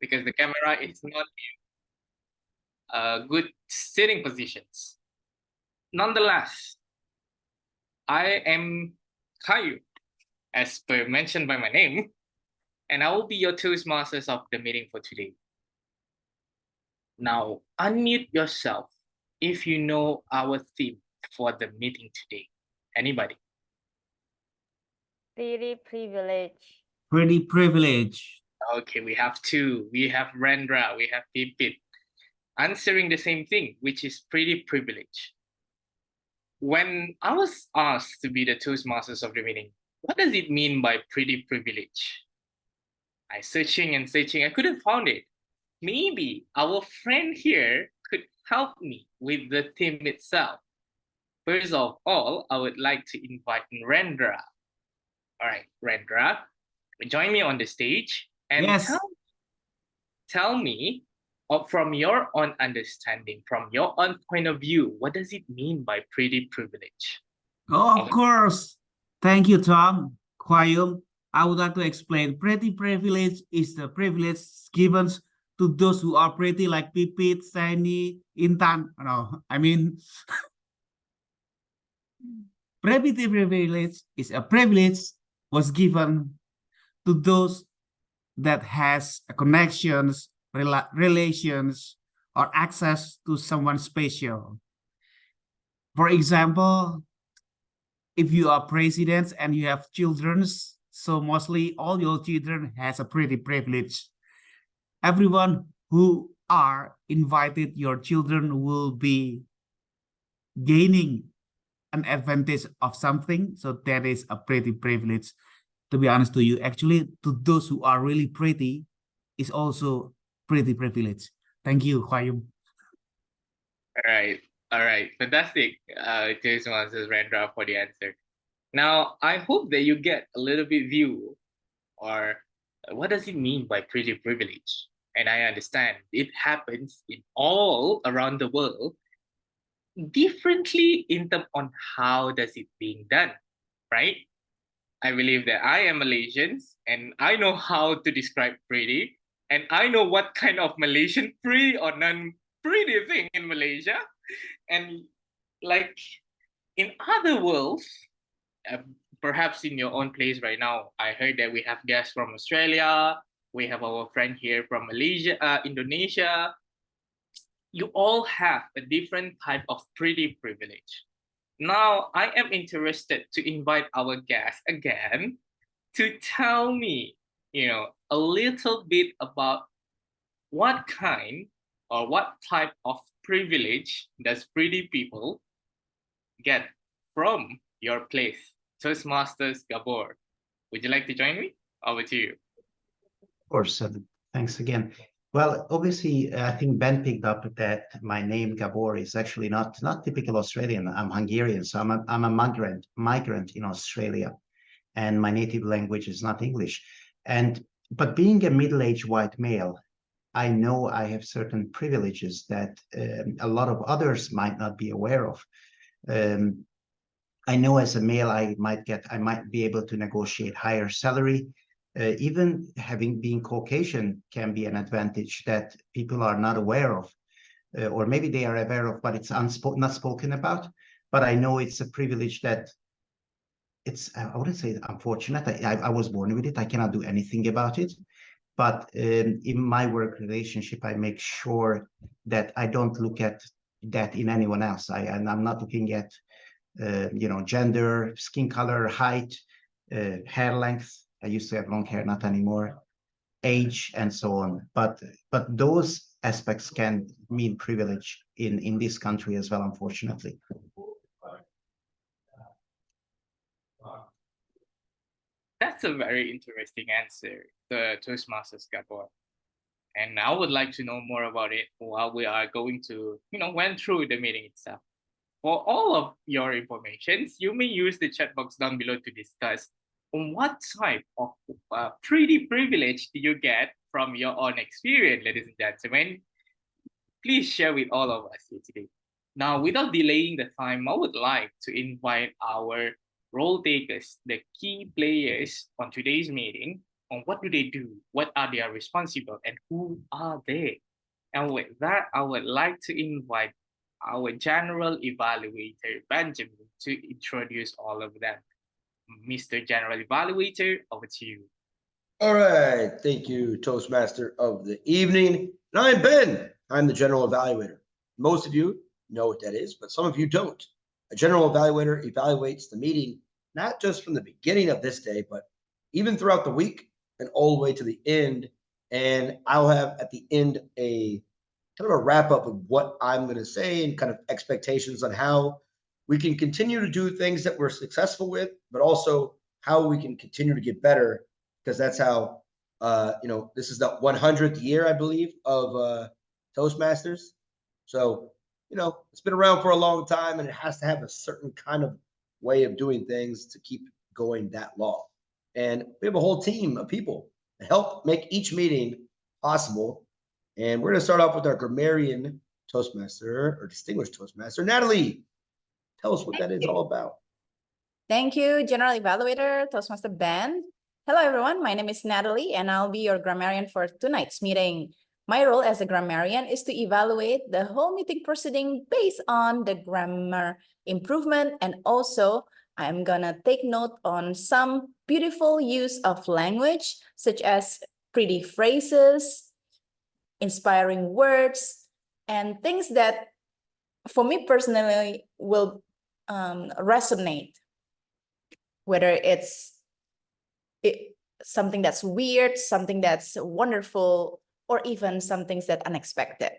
because the camera is not in good sitting positions. Nonetheless, I am Caillou, as per mentioned by my name, and I will be your Toastmasters of the meeting for today. Now, unmute yourself if you know our theme for the meeting today. Anybody? Pretty privilege. Pretty privilege. Okay, we have two. We have Rendra, we have Pipit, answering the same thing, which is pretty privilege. When I was asked to be the Toastmasters of the meeting, what does it mean by pretty privilege? I searching and searching, I couldn't find it. Maybe our friend here could help me with the theme itself. First of all, I would like to invite Rendra. All right, Rendra, join me on the stage and Yes. tell me, from your own understanding, from your own point of view, what does it mean by pretty privilege? Oh, of course. Thank you, Tom. Kwayum, I would like to explain. Pretty privilege is the privilege given to those who are pretty, like Pipit, Sani, Intan. No, I mean, pretty privilege is a privilege was given to those that has connections, relations, or access to someone special. For example, if you are president and you have children, so mostly all your children has a pretty privilege. Everyone who are invited, your children will be gaining an advantage of something. So that is a pretty privilege. To be honest to you, actually, to those who are really pretty, is also pretty privilege. Thank you, Kwayum. All right, fantastic. Toastmasters Rendra for the answer. Now, I hope that you get a little bit view, or what does it mean by pretty privilege? And I understand it happens in all around the world differently in terms on how does it being done, right? I believe that I am Malaysian and I know how to describe pretty, and I know what kind of Malaysian pretty or non-pretty thing in Malaysia. And like in other worlds, perhaps in your own place right now, I heard that we have guests from Australia, we have our friend here from Malaysia, Indonesia. You all have a different type of pretty privilege. Now, I am interested to invite our guest again to tell me, a little bit about what kind or what type of privilege does pretty people get from your place. Toastmasters Gabor, would you like to join me? Over to you. Of course, thanks again. Well, obviously, I think Ben picked up that my name Gabor is actually not typical Australian. I'm Hungarian, so I'm a migrant in Australia, and my native language is not English. But being a middle-aged white male, I know I have certain privileges that a lot of others might not be aware of. I know as a male, I might be able to negotiate higher salary. Even being Caucasian can be an advantage that people are not aware of, or maybe they are aware of, but it's not spoken about. But I know it's a privilege that I wouldn't say unfortunate. I was born with it. I cannot do anything about it. But in my work relationship, I make sure that I don't look at that in anyone else. And I'm not looking at gender, skin color, height, hair length. I used to have long hair, not anymore, age, and so on. But those aspects can mean privilege in this country as well, unfortunately. That's a very interesting answer, the Toastmasters Gabor. And I would like to know more about it while we are going to, went through the meeting itself. For all of your informations, you may use the chat box down below to discuss on what type of pretty privilege do you get from your own experience, ladies and gentlemen. Please share with all of us here today. Now, without delaying the time, I would like to invite our role takers, the key players on today's meeting, on what do they do, what are they responsible, and who are they. And with that, I would like to invite our general evaluator, Benjamin, to introduce all of them. Mr. General Evaluator, over to you. All right, thank you, Toastmaster of the evening. And I'm Ben. I'm the general evaluator. Most of you know what that is, but some of you don't. A general evaluator evaluates the meeting not just from the beginning of this day, but even throughout the week and all the way to the end. And I'll have at the end a kind of a wrap up of what I'm going to say and kind of expectations on how we can continue to do things that we're successful with, but also how we can continue to get better, because that's how, this is the 100th year, I believe, of Toastmasters. So, it's been around for a long time, and it has to have a certain kind of way of doing things to keep going that long. And we have a whole team of people to help make each meeting possible. And we're going to start off with our grammarian Toastmaster, or distinguished Toastmaster, Natalie. Tell us what that is all about. Thank you, General Evaluator, Toastmaster Ben. Hello, everyone. My name is Natalie, and I'll be your grammarian for tonight's meeting. My role as a grammarian is to evaluate the whole meeting proceeding based on the grammar improvement, and also I'm gonna take note on some beautiful use of language, such as pretty phrases, inspiring words, and things that, for me personally, will resonate, whether it's something that's weird, something that's wonderful, or even some things that unexpected.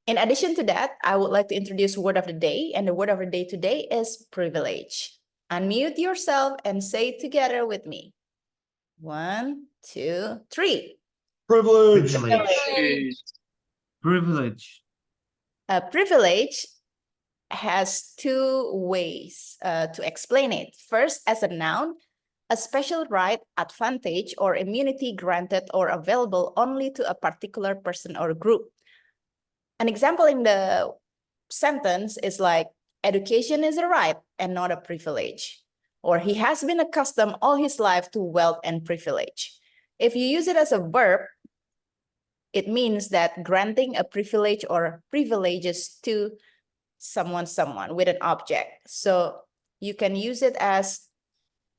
In addition to that, I would like to introduce word of the day, and the word of the day today is privilege. Unmute yourself and say it together with me. 1, 2, 3. Privilege. Privilege. A privilege has two ways to explain it. First, as a noun, a special right, advantage, or immunity granted or available only to a particular person or group. An example in the sentence is like, education is a right and not a privilege. Or he has been accustomed all his life to wealth and privilege. If you use it as a verb, it means that granting a privilege or privileges to someone with an object. So you can use it as,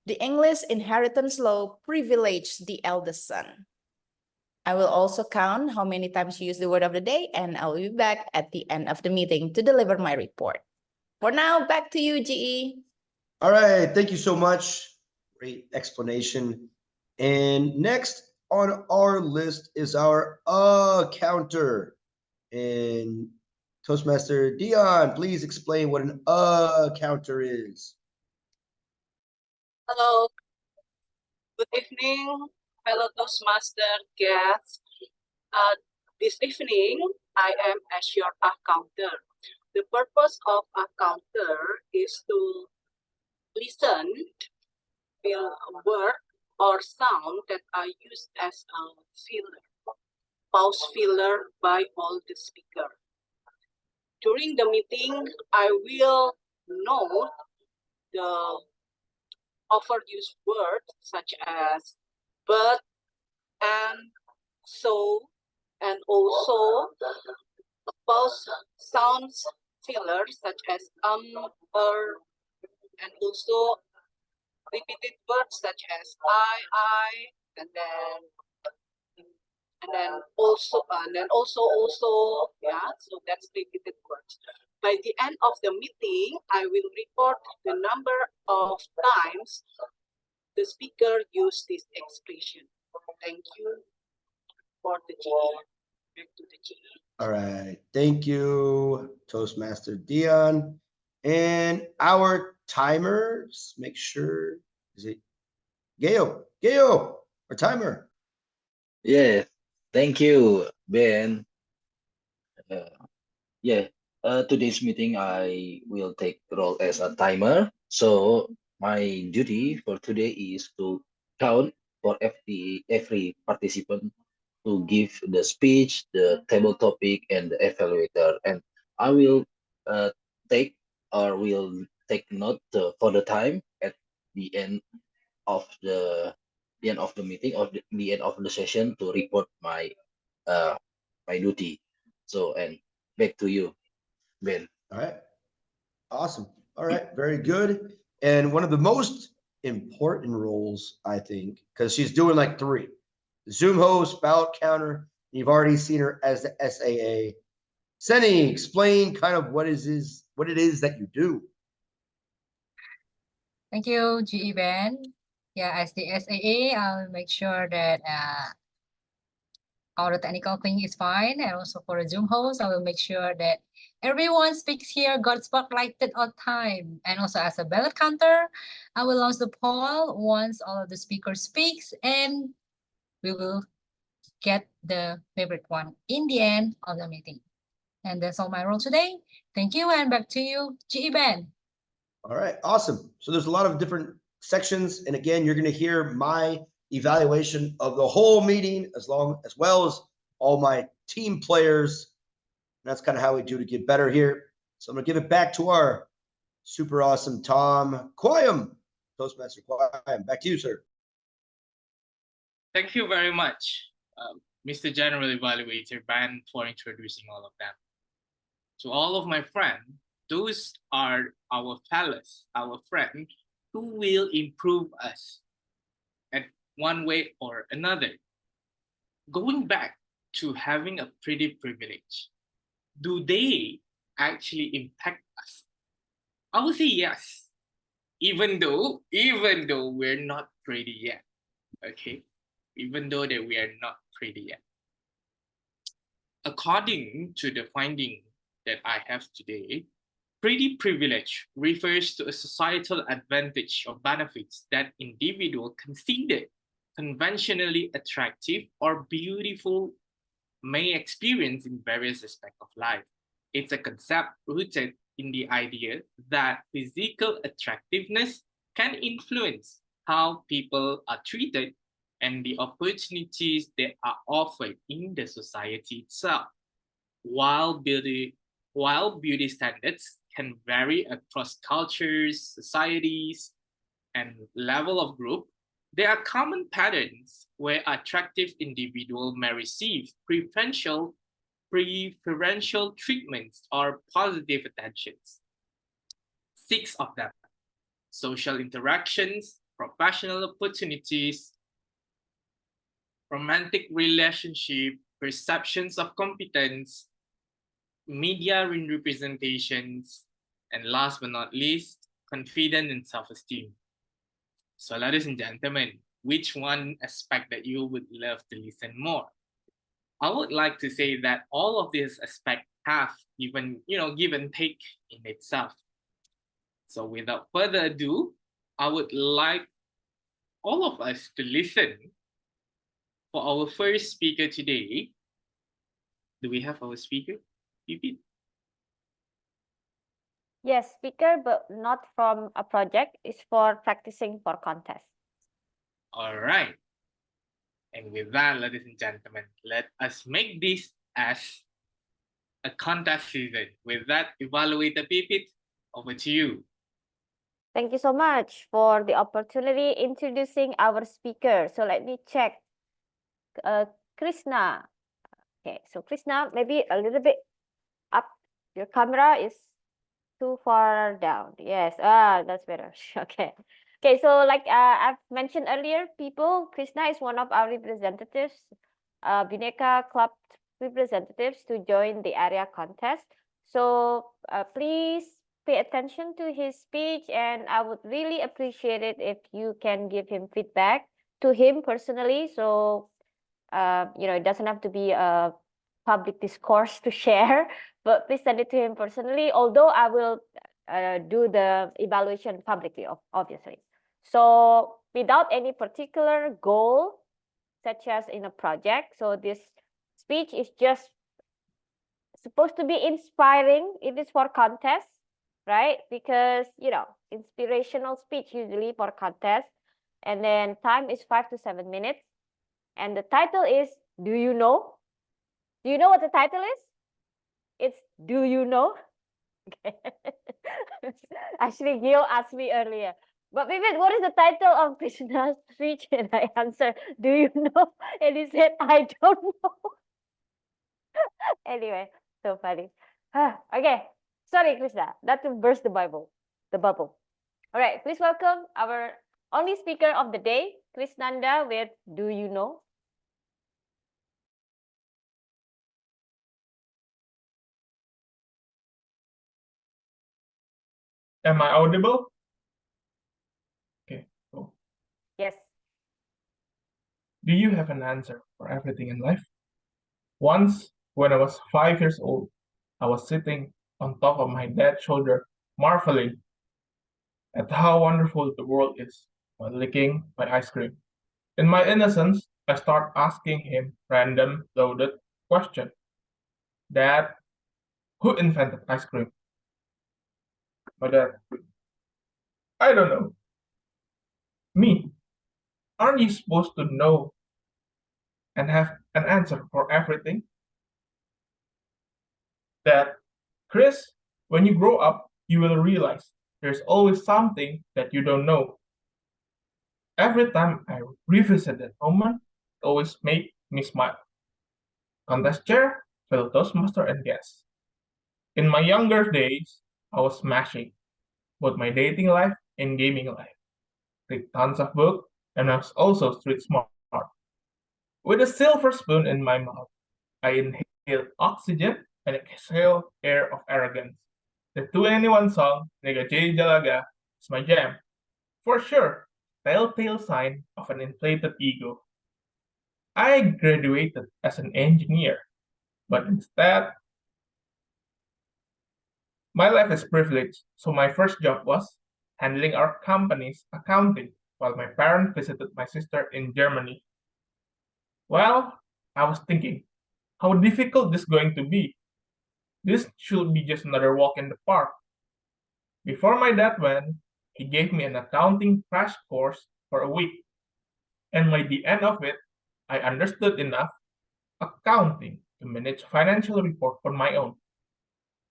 the English inheritance law privileged the eldest son. I will also count how many times you use the word of the day, and I'll be back at the end of the meeting to deliver my report. For now, back to you, GE. All right, thank you so much. Great explanation. And next on our list is our counter. And Toastmaster Dion, please explain what an counter is. Hello, good evening, fellow Toastmaster guests. This evening, I am as your counter. The purpose of a counter is to listen, feel a word or sound that are used as a filler, pause filler by all the speaker. During the meeting, I will note the overused words such as but, and, so, and also pause sounds fillers such as and also repeated words such as I, and then also yeah, so that's repeated words. By the end of the meeting, I will report the number of times the speaker used this expression. Thank you for the GE. Back to the GE. All right, thank you, Toastmaster Dion. And our timers, make sure, is it Gail, our timer. Yeah, thank you, Ben. Today's meeting I will take role as a timer. So my duty for today is to count for every participant to give the speech, the table topic, and the evaluator. And I will take note for the time at the end of the the end of the meeting or the end of the session to report my my duty. So, and back to you, Ben. All right. Awesome. All right. Very good. And one of the most important roles, I think, because she's doing like three: Zoom host, ballot counter. You've already seen her as the SAA. Seni, explain kind of what it is that you do. Thank you, GE Ben. Yeah, as the SAA, I'll make sure that all the technical thing is fine. And also for the Zoom host, I will make sure that everyone speaks here got spotlighted on time. And also as a ballot counter, I will launch the poll once all of the speakers speaks, and we will get the favorite one in the end of the meeting. And that's all my role today. Thank you, and back to you, GE Ben. All right, awesome. So there's a lot of different sections, and again, you're going to hear my evaluation of the whole meeting as well as all my team players. And that's kind of how we do to get better here. So I'm going to give it back to our super awesome Tom Quayam, Toastmaster Quayam. Back to you, sir. Thank you very much, Mr. General Evaluator Ban, for introducing all of them. To all of my friends, those are our fellows, our friends who will improve us at one way or another. Going back to having a pretty privilege, do they actually impact us? I would say yes, even though we're not pretty yet, okay? Even though that we are not pretty yet. According to the finding that I have today, pretty privilege refers to a societal advantage or benefits that individuals consider conventionally attractive or beautiful may experience in various aspects of life. It's a concept rooted in the idea that physical attractiveness can influence how people are treated and the opportunities that are offered in the society itself. While beauty standards can vary across cultures, societies, and level of group, there are common patterns where attractive individuals may receive preferential treatments or positive attentions. 6 of them: social interactions, professional opportunities, romantic relationship, perceptions of competence, media representations, and last but not least, confidence and self-esteem. So ladies and gentlemen, which one aspect that you would love to listen more? I would like to say that all of these aspects have even, give and take in itself. So without further ado, I would like all of us to listen for our first speaker today. Do we have our speaker? Pipit? Yes, speaker, but not from a project. It's for practicing for contest. All right. And with that, ladies and gentlemen, let us make this as a contest season. With that, Evaluator Pipit, over to you. Thank you so much for the opportunity introducing our speaker. So let me check. Krishna. Okay, so Krishna, maybe a little bit up. Your camera is too far down. Yes, that's better. Okay. Okay, so like I've mentioned earlier, Krishna is one of our representatives, Bhinneka Club representatives to join the area contest. So please pay attention to his speech, and I would really appreciate it if you can give him feedback to him personally. So it doesn't have to be a public discourse to share, but please send it to him personally, although I will do the evaluation publicly, obviously. So without any particular goal, such as in a project, so this speech is just supposed to be inspiring. It is for contest, right? Because, inspirational speech usually for contest. And then time is 5 to 7 minutes. And the title is, Do You Know? Do you know what the title is? It's Do You Know? Okay. Actually, Gil asked me earlier, But Vivian, what is the title of Krishna's speech? And I answer, do you know? And he said, I don't know. Anyway, so funny. Okay, sorry, Krishna, not to burst the bubble. All right, please welcome our only speaker of the day, Krishnanda, with Do You Know? Am I audible? Okay, cool. Yes. Do you have an answer for everything in life? Once, when I was 5 years old, I was sitting on top of my dad's shoulder, marveling at how wonderful the world is while licking my ice cream. In my innocence, I start asking him random, loaded question. Dad, who invented ice cream? My dad, I don't know. Me, aren't you supposed to know and have an answer for everything? Dad, Chris, when you grow up, you will realize there's always something that you don't know. Every time I revisit that moment, it always makes me smile. Contest chair, fellow Toastmaster, and guest. In my younger days, I was smashing both my dating life and gaming life. Read tons of books, and I was also street smart. With a silver spoon in my mouth, I inhaled oxygen and exhaled air of arrogance. The 2NE1 song, Nigga J Jalaga, is my jam. For sure, telltale sign of an inflated ego. I graduated as an engineer, but instead, my life is privileged, so my first job was handling our company's accounting while my parents visited my sister in Germany. Well, I was thinking, how difficult this is going to be. This should be just another walk in the park. Before my dad went, he gave me an accounting crash course for a week. And by the end of it, I understood enough accounting to manage financial report on my own.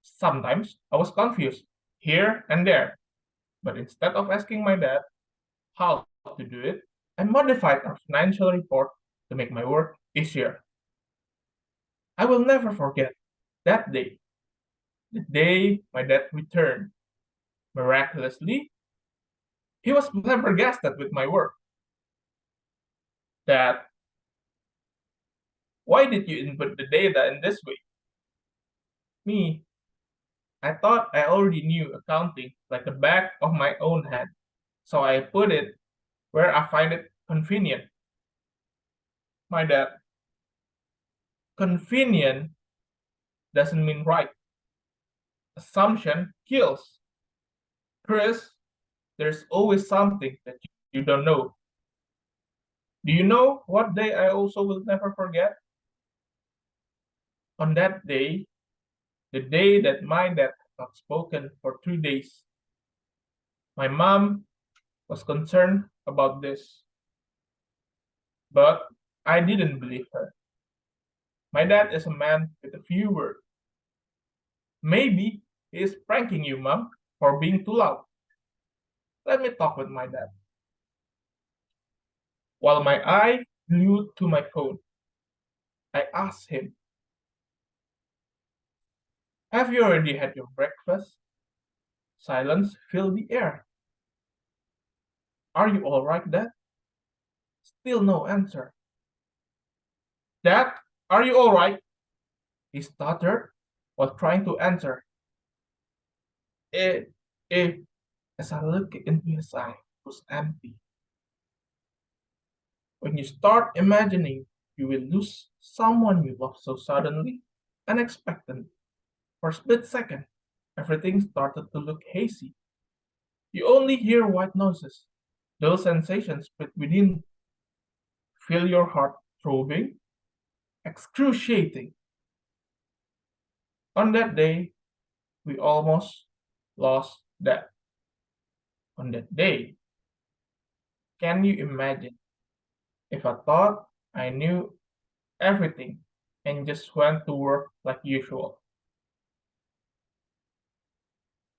Sometimes I was confused here and there, but instead of asking my dad how to do it, I modified our financial report to make my work easier. I will never forget that day, the day my dad returned. Miraculously, he was flabbergasted with my work. Dad, why did you input the data in this way? Me, I thought I already knew accounting like the back of my own hand, so I put it where I find it convenient. My dad, convenient doesn't mean right. Assumption kills. Chris, there's always something that you don't know. Do you know what day I also will never forget? On that day, the day that my dad had not spoken for 2 days, my mom was concerned about this, but I didn't believe her. My dad is a man with a few words. Maybe he is pranking you, Mom, for being too loud. Let me talk with my dad. While my eye glued to my phone, I asked him, have you already had your breakfast? Silence filled the air. Are you all right, Dad? Still no answer. Dad, are you all right? He stuttered while trying to answer. As I looked into his eye, it was empty. When you start imagining you will lose someone you love so suddenly, unexpectedly, for a split second, everything started to look hazy. You only hear white noises. Those sensations split within. Feel your heart throbbing, excruciating. On that day, we almost lost Dad. On that day, can you imagine if I thought I knew everything and just went to work like usual?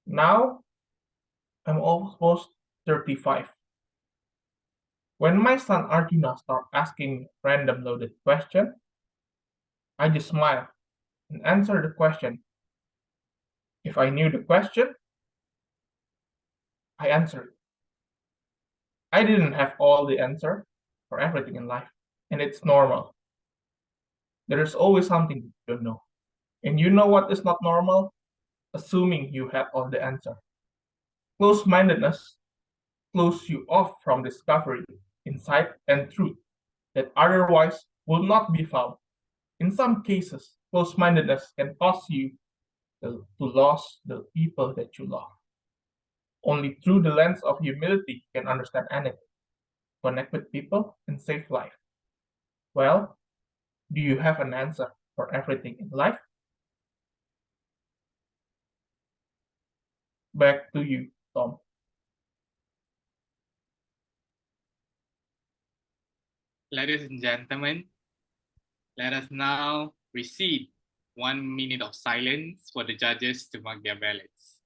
Now, I'm almost 35. When my son Arjuna started asking random loaded question, I just smile and answer the question. If I knew the question, I answered. I didn't have all the answer for everything in life, and it's normal. There is always something you don't know. And you know what is not normal? Assuming you have all the answer. Close-mindedness close you off from discovery, insight, and truth that otherwise will not be found. In some cases, close-mindedness can cause you to lose the people that you love. Only through the lens of humility can understand anything, connect with people, and save life. Well, do you have an answer for everything in life? Back to you, Tom. Ladies and gentlemen, let us now receive 1 minute of silence for the judges to mark their ballots.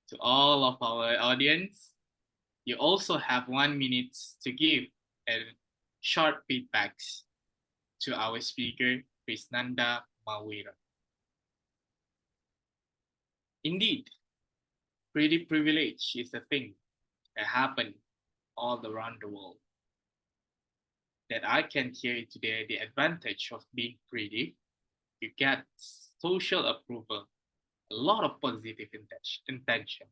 To all of our audience, you also have 1 minute to give a short feedbacks to our speaker, Krisnanda Mawira. Indeed, pretty privilege is a thing that happens all around the world. That I can hear today the advantage of being pretty. You get social approval, a lot of positive intention.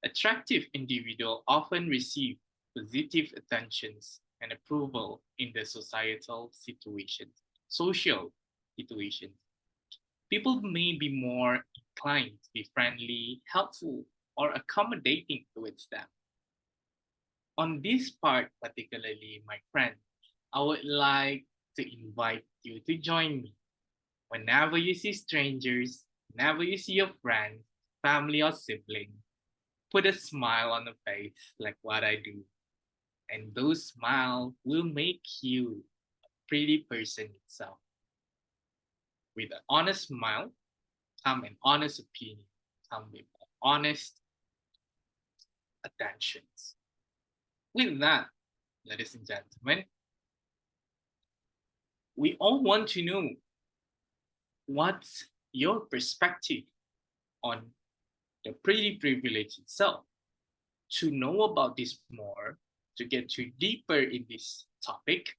Attractive individuals often receive positive attentions and approval in the social situations. People may be more inclined to be friendly, helpful, or accommodating towards them. On this part particularly, my friend, I would like to invite you to join me. Whenever you see strangers, whenever you see your friend, family, or sibling, put a smile on the face like what I do. And those smiles will make you a pretty person itself. With an honest smile, come an honest opinion, come with honest attentions. With that, ladies and gentlemen, we all want to know what's your perspective on the pretty privilege itself. To know about this more, to get you deeper in this topic,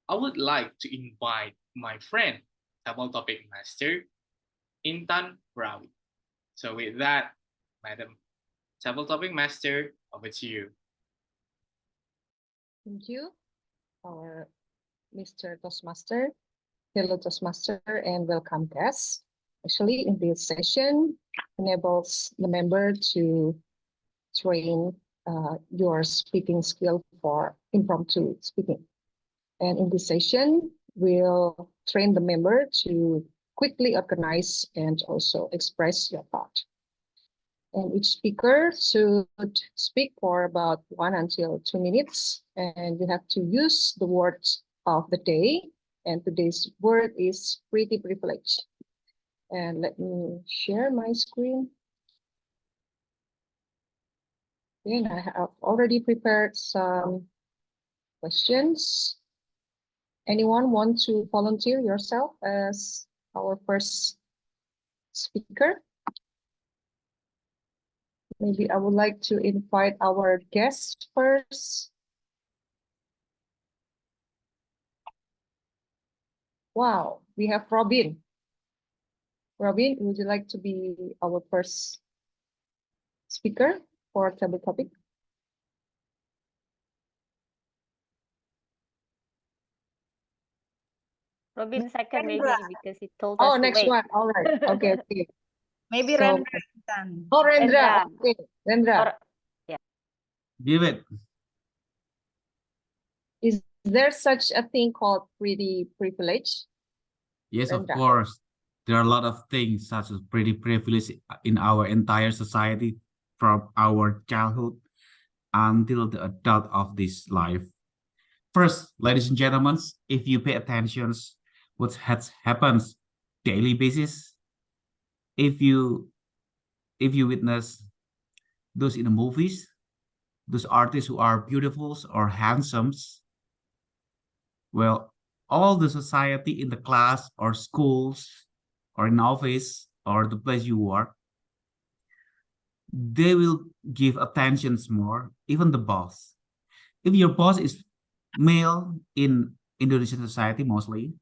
I would like to invite my friend, Table Topic Master, Intan Rawi. So with that, Madam Table Topic Master, over to you. Thank you, our Mr. Toastmaster. Hello, Toastmaster, and welcome, guests. Actually, in this session, enables the member to train your speaking skill for impromptu speaking. And in this session, we'll train the member to quickly organize and also express your thought. And each speaker should speak for about 1 until 2 minutes, and you have to use the words of the day. And today's word is pretty privilege. And let me share my screen. And I have already prepared some questions. Anyone want to volunteer yourself as our first speaker? Maybe I would like to invite our guests first. Wow, we have Robin. Robin, would you like to be our first speaker for table topic? Robin second maybe because he told us Oh, to next wait. one. All right. Okay. Okay. Maybe So- Rendra. Intan. Oh, Rendra. Rendra. Okay, Rendra. Give it. Is there such a thing called pretty privilege? Yes, of Rendra. course. There are a lot of things such as pretty privilege in our entire society from our childhood until the adult of this life. First, ladies and gentlemen, if you pay attention, what happens daily basis, if you witness those in the movies, those artists who are beautiful or handsome, well, all the society in the class or schools or in office or the place you work, they will give attentions more, even the boss. If your boss is male in Indonesian society mostly,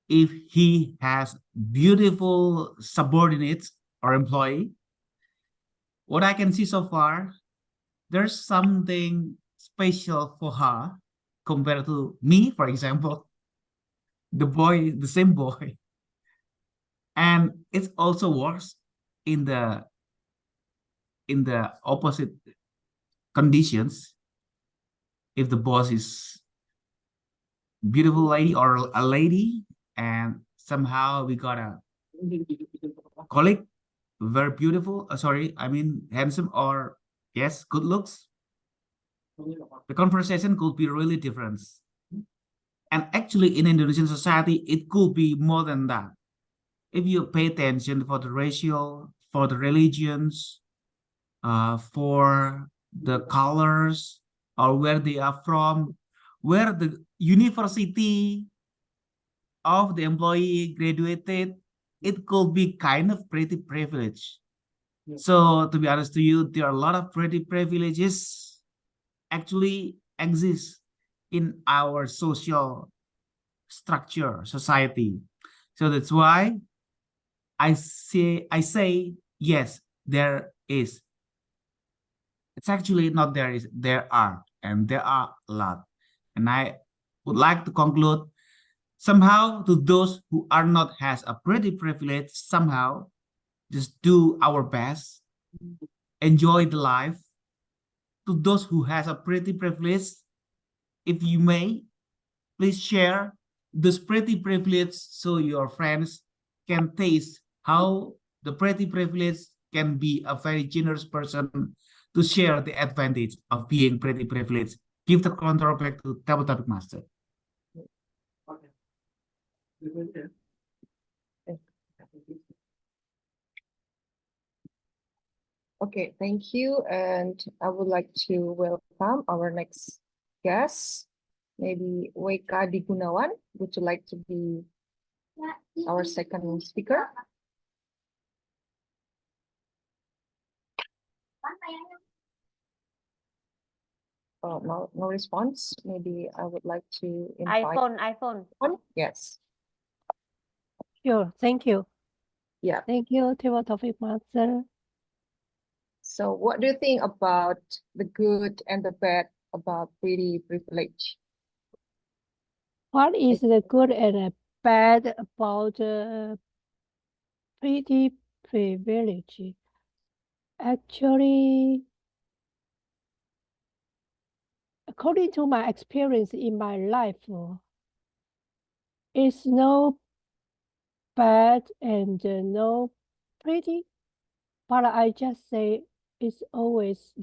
if he has beautiful subordinates or employee, what I can see so far, there's something special for her compared to me, for example, the same boy. And it also works in the opposite conditions. If the boss is beautiful lady or a lady, and somehow we got a colleague very beautiful, sorry, I mean handsome or yes, good looks, the conversation could be really different. And actually in Indonesian society, it could be more than that. If you pay attention for the racial, for the religions, for the colors, or where they are from, where the university of the employee graduated, it could be kind of pretty privilege. So to be honest to you, there are a lot of pretty privileges actually exist in our social structure, society. So that's why I say yes, there is. It's actually not there is, there are, and there are a lot. And I would like to conclude somehow to those who are not has a pretty privilege, somehow just do our best, enjoy the life. To those who has a pretty privilege, if you may, please share this pretty privilege so your friends can taste how the pretty privilege can be a very generous person to share the advantage of being pretty privileged. Give the control back to Table Topic Master. Okay, thank you. And I would like to welcome our next guest, maybe Weka Digunawan. Would you like to be our second speaker? Oh, no response. Maybe I would like to invite iPhone. Yes. Sure, thank you. Yeah. Thank you, Table Topic Master. So what do you think about the good and the bad about pretty privilege? What is the good and the bad about pretty privilege? Actually, according to my experience in my life, it's no bad and no pretty, but I just say it's always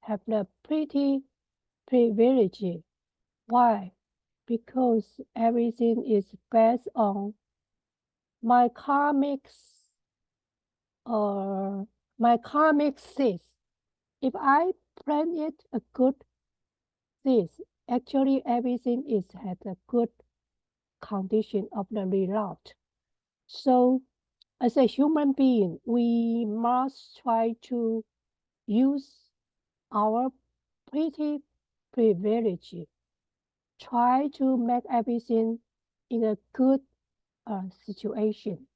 have the pretty privilege. Why? Because everything is based on my karmic seeds. If I planted a good seeds, actually everything is had a good condition of the result. So as a human being, we must try to use our pretty privilege, try to make everything in a good situation,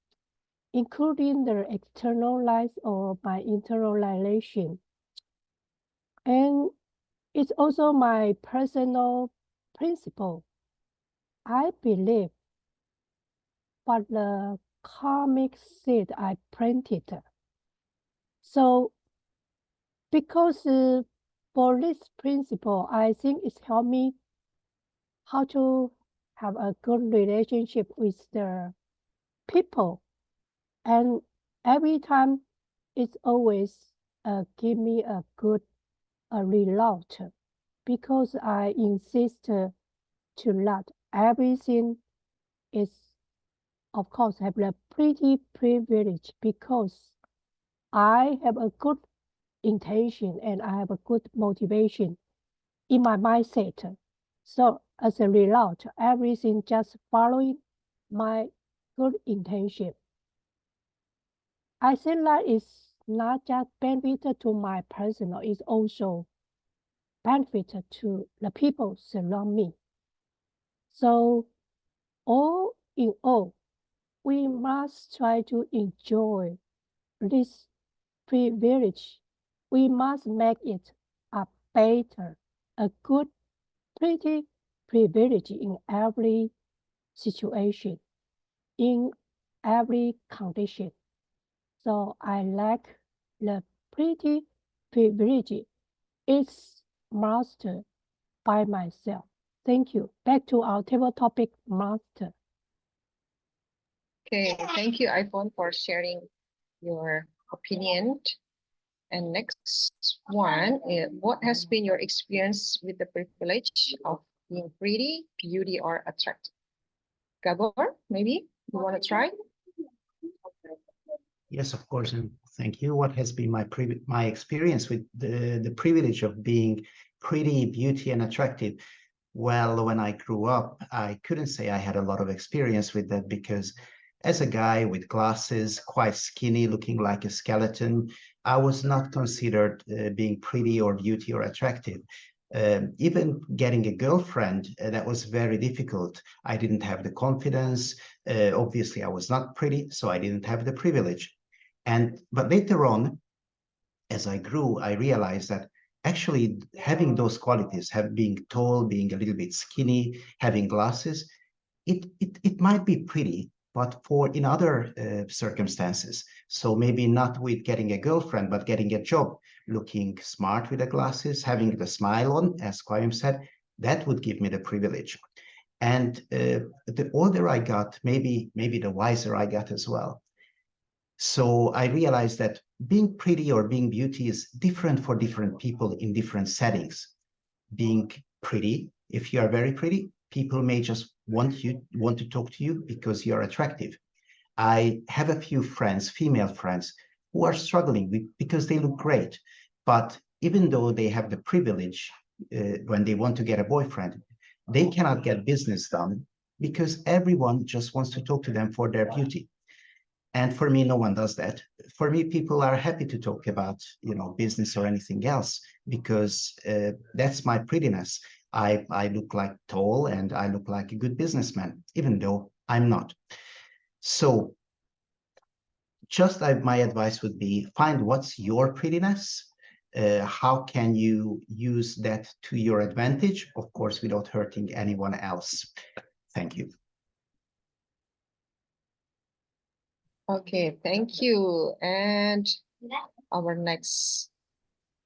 including the external life or my internal relation. And it's also my personal principle. I believe what the karmic seed I planted. So because for this principle, I think it's helped me how to have a good relationship with the people. And every time it's always give me a good result because I insist to let everything is, of course, have a pretty privilege because I have a good intention and I have a good motivation in my mindset. So as a result, everything just following my good intention. I think that is not just benefit to my personal, it's also benefit to the people surround me. So all in all, we must try to enjoy this privilege. We must make it a better, a good, pretty privilege in every situation, in every condition. So I like the pretty privilege. It's mastered by myself. Thank you. Back to our table topic, master. Okay, thank you, iPhone, for sharing your opinion. And next one, what has been your experience with the privilege of being pretty, beauty, or attractive? Gabor, maybe you want to try? Yes, of course, and thank you. What has been my experience with the privilege of being pretty, beauty, and attractive? Well, when I grew up, I couldn't say I had a lot of experience with that because as a guy with glasses, quite skinny, looking like a skeleton, I was not considered being pretty or beauty or attractive. Even getting a girlfriend, that was very difficult. I didn't have the confidence. Obviously, I was not pretty, so I didn't have the privilege. But later on, as I grew, I realized that actually having those qualities, being tall, being a little bit skinny, having glasses, it might be pretty, but in other circumstances. So maybe not with getting a girlfriend, but getting a job, looking smart with the glasses, having the smile on, as Kwame said, that would give me the privilege. And the older I got, maybe the wiser I got as well. So I realized that being pretty or being beauty is different for different people in different settings. Being pretty, if you are very pretty, people may just want to talk to you because you're attractive. I have a few friends, female friends, who are struggling because they look great. But even though they have the privilege when they want to get a boyfriend, they cannot get business done because everyone just wants to talk to them for their beauty. And for me, no one does that. For me, people are happy to talk about, business or anything else because that's my prettiness. I look like tall and I look like a good businessman, even though I'm not. So my advice would be find what's your prettiness. How can you use that to your advantage? Of course, without hurting anyone else. Thank you. Okay, thank you. And our next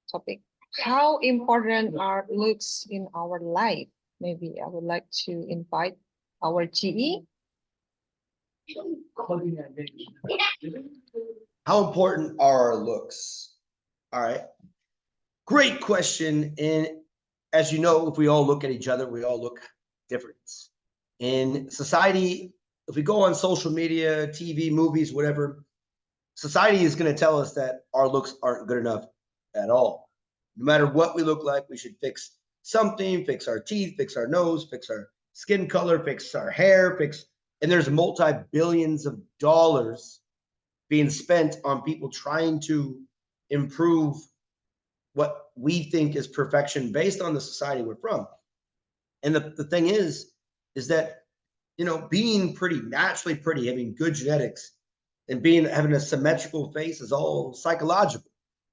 topic, how important are looks in our life? Maybe I would like to invite our GE. How important are our looks? All right. Great question. And as you know, if we all look at each other, we all look different. In society, if we go on social media, TV, movies, whatever, society is going to tell us that our looks aren't good enough at all. No matter what we look like, we should fix something, fix our teeth, fix our nose, fix our skin color, fix our hair, and there's multi-billions of dollars being spent on people trying to improve what we think is perfection based on the society we're from. And the thing is that, being pretty, naturally pretty, having good genetics and having a symmetrical face is all psychological.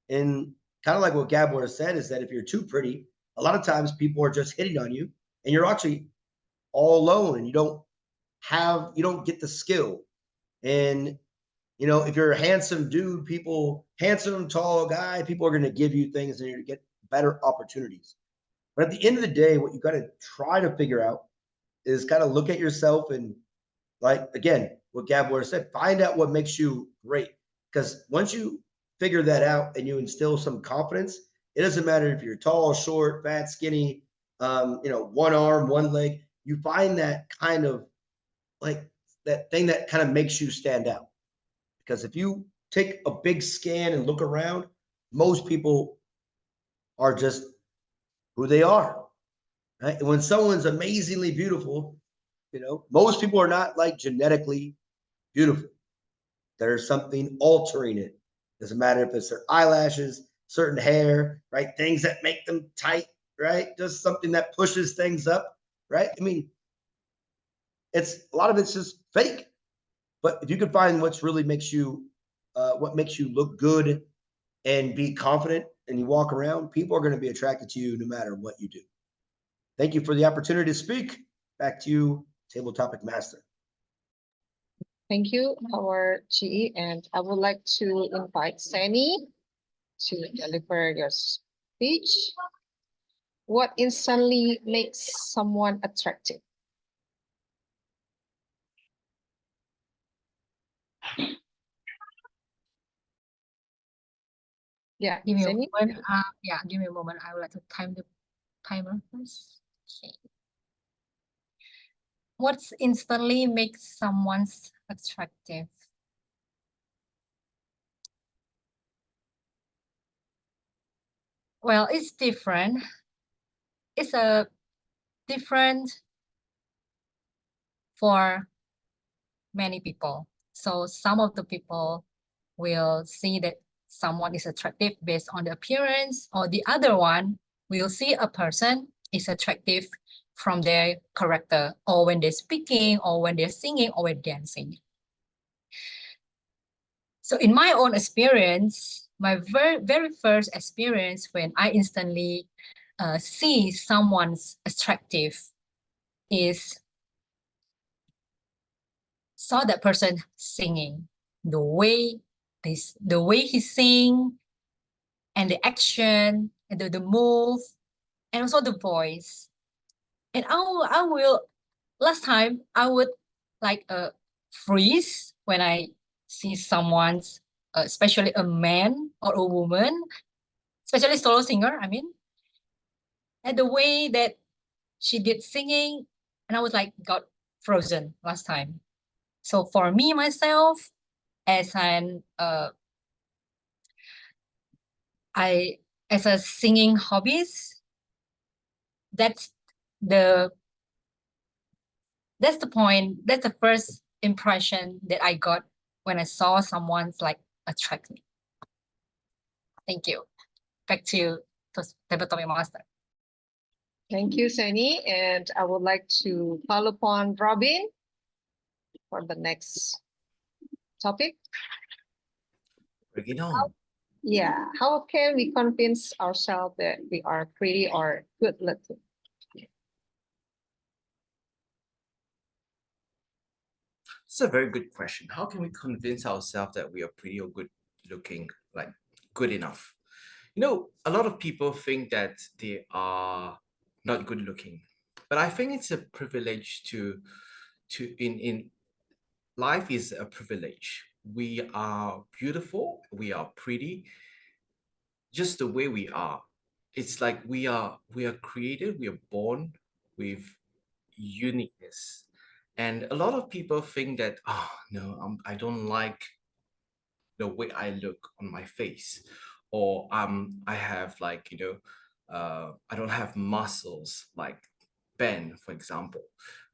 And kind of like what Gabor said is that if you're too pretty, a lot of times people are just hitting on you and you're actually all alone and you don't get the skill. And, if you're a handsome dude, handsome, tall guy, people are going to give you things and you're going to get better opportunities. But at the end of the day, what you got to try to figure out is kind of look at yourself and, like, again, what Gabor said, find out what makes you great. Because once you figure that out and you instill some confidence, it doesn't matter if you're tall, short, fat, skinny, one arm, one leg, you find that kind of like that thing that kind of makes you stand out. Because if you take a big scan and look around, most people are just who they are. Right? When someone's amazingly beautiful, most people are not like genetically beautiful. There's something altering it. Doesn't matter if it's their eyelashes, certain hair, right? Things that make them tight, right? Just something that pushes things up, right? I mean, it's a lot of it's just fake. But if you can find what makes you look good and be confident, and you walk around, people are going to be attracted to you no matter what you do. Thank you for the opportunity to speak. Back to you, Table Topic Master. Thank you, our GE, and I would like to invite Sani to deliver your speech. What instantly makes someone attractive? Yeah, Give me a Sani? moment. Yeah, give me a moment. I would like to time the timer first. Okay. What instantly makes someone attractive? Well, it's different. It's a different for many people. So some of the people will see that someone is attractive based on the appearance, or the other one will see a person is attractive from their character, or when they're speaking, or when they're singing, or when dancing. So in my own experience, my very first experience when I instantly see someone's attractive is saw that person singing, the way he sing, and the action, and the move, and also the voice. And I will last time I would like freeze when I see someone's, especially a man or a woman, especially solo singer, I mean, and the way that she did singing, and I was like got frozen last time. So for me myself, as an as a singing hobbies, that's the point, that's the first impression that I got when I saw someone's like attract me. Thank you. Back to Table Topic Master. Thank you, Sani. And I would like to call upon Robin for the next topic. Bring it on. Yeah, how can we convince ourselves that we are pretty or good looking? It's a very good question. How can we convince ourselves that we are pretty or good looking, like good enough? A lot of people think that they are not good looking, but I think it's a privilege to in life is a privilege. We are beautiful, we are pretty, just the way we are. It's like we are created, we are born with uniqueness. And a lot of people think that, oh no, I don't like the way I look on my face, or I have like I don't have muscles like Ben, for example.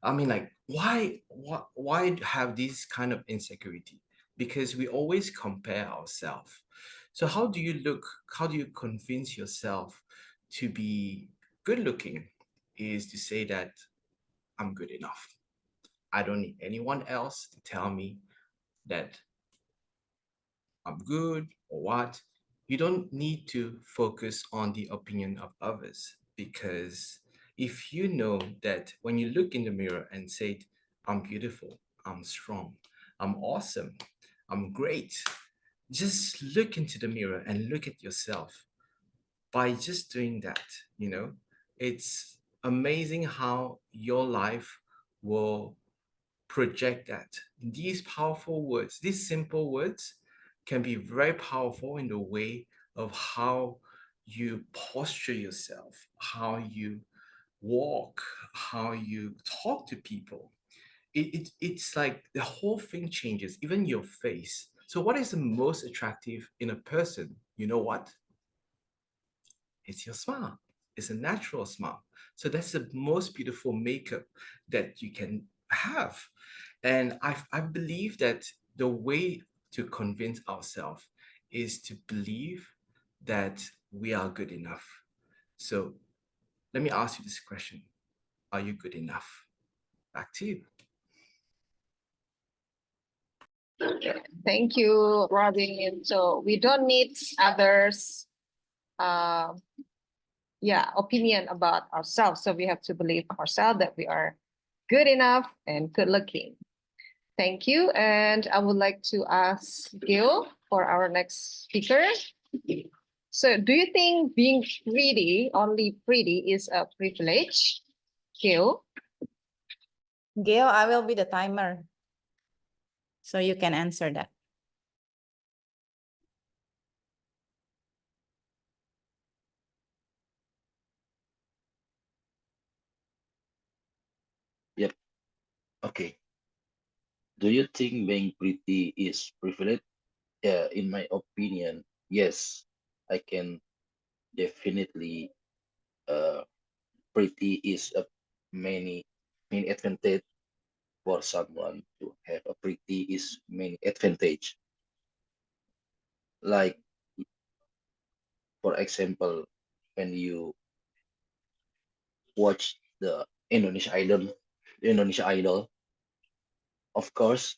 I mean, like, why have this kind of insecurity? Because we always compare ourselves. So how do you look? How do you convince yourself to be good looking? Is to say that I'm good enough. I don't need anyone else to tell me that I'm good or what. You don't need to focus on the opinion of others, because if you know that when you look in the mirror and say, I'm beautiful, I'm strong, I'm awesome, I'm great, just look into the mirror and look at yourself. By just doing that, it's amazing how your life will project that. These powerful words, these simple words, can be very powerful in the way of how you posture yourself, how you walk, how you talk to people. It's like the whole thing changes, even your face. So what is the most attractive in a person? You know what? It's your smile. It's a natural smile. So that's the most beautiful makeup that you can have. And I believe that the way to convince ourselves is to believe that we are good enough. So let me ask you this question. Are you good enough? Back to you. Thank you, Robin. So we don't need others' opinion about ourselves. So we have to believe ourselves that we are good enough and good looking. Thank you. And I would like to ask Gil for our next speaker. So do you think being pretty, only pretty, is a privilege? Gil? Gail, I will be the timer. So you can answer that. Yep. Okay. Do you think being pretty is privilege? Yeah, in my opinion, yes. I can definitely pretty is a many advantage for someone to have a pretty is many advantage. Like for example, when you watch the Indonesia Idol, of course,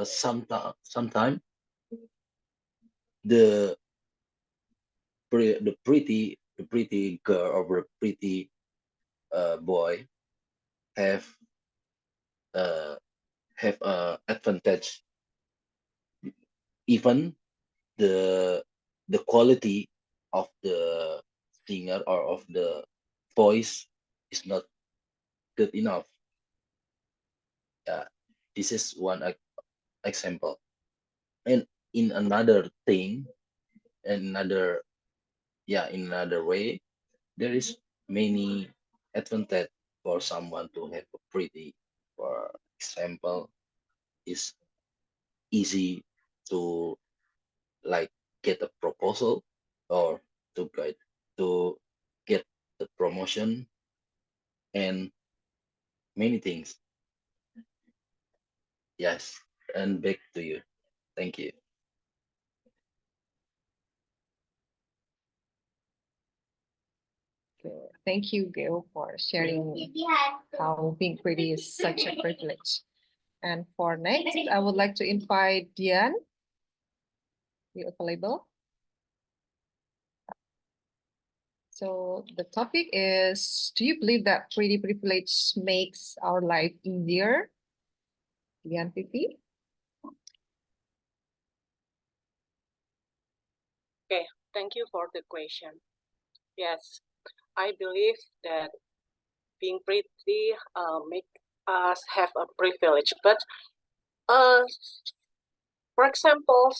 sometime the pretty girl or the pretty boy have a advantage. Even the quality of the singer or of the voice is not good enough. This is one example. And in another thing, another in another way, there is many advantage for someone to have a pretty. For example, is easy to like get a proposal or to get the promotion and many things. Yes, and back to you. Thank you. Thank you, Gail, for sharing how being pretty is such a privilege. And for next, I would like to invite Dian. You available? So the topic is, do you believe that pretty privilege makes our life easier? Dian Pipi? Okay, thank you for the question. Yes, I believe that being pretty make us have a privilege, but for example,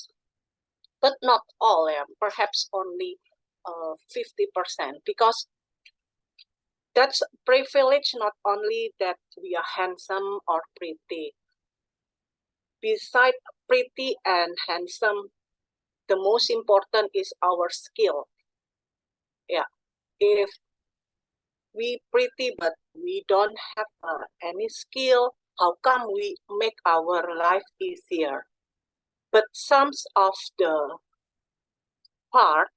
but not all, perhaps only 50%, because that's privilege not only that we are handsome or pretty. Beside pretty and handsome, the most important is our skill. Yeah, if we pretty but we don't have any skill, how come we make our life easier? But some of the part,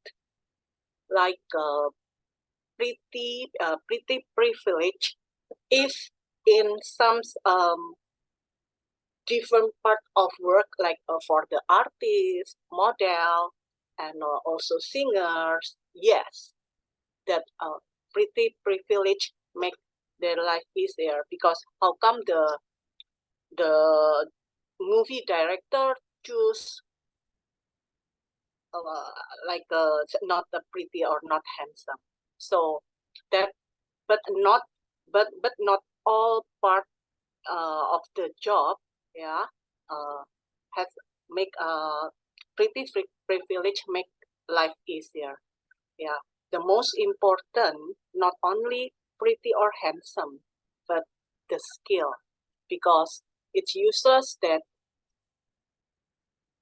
like pretty privilege, if in some different part of work, like for the artist, model, and also singers, yes, that pretty privilege make their life easier, because how come the movie director choose like not the pretty or not handsome? So that, but not all part of the job, has make pretty privilege make life easier. Yeah, the most important, not only pretty or handsome, but the skill, because it's useless that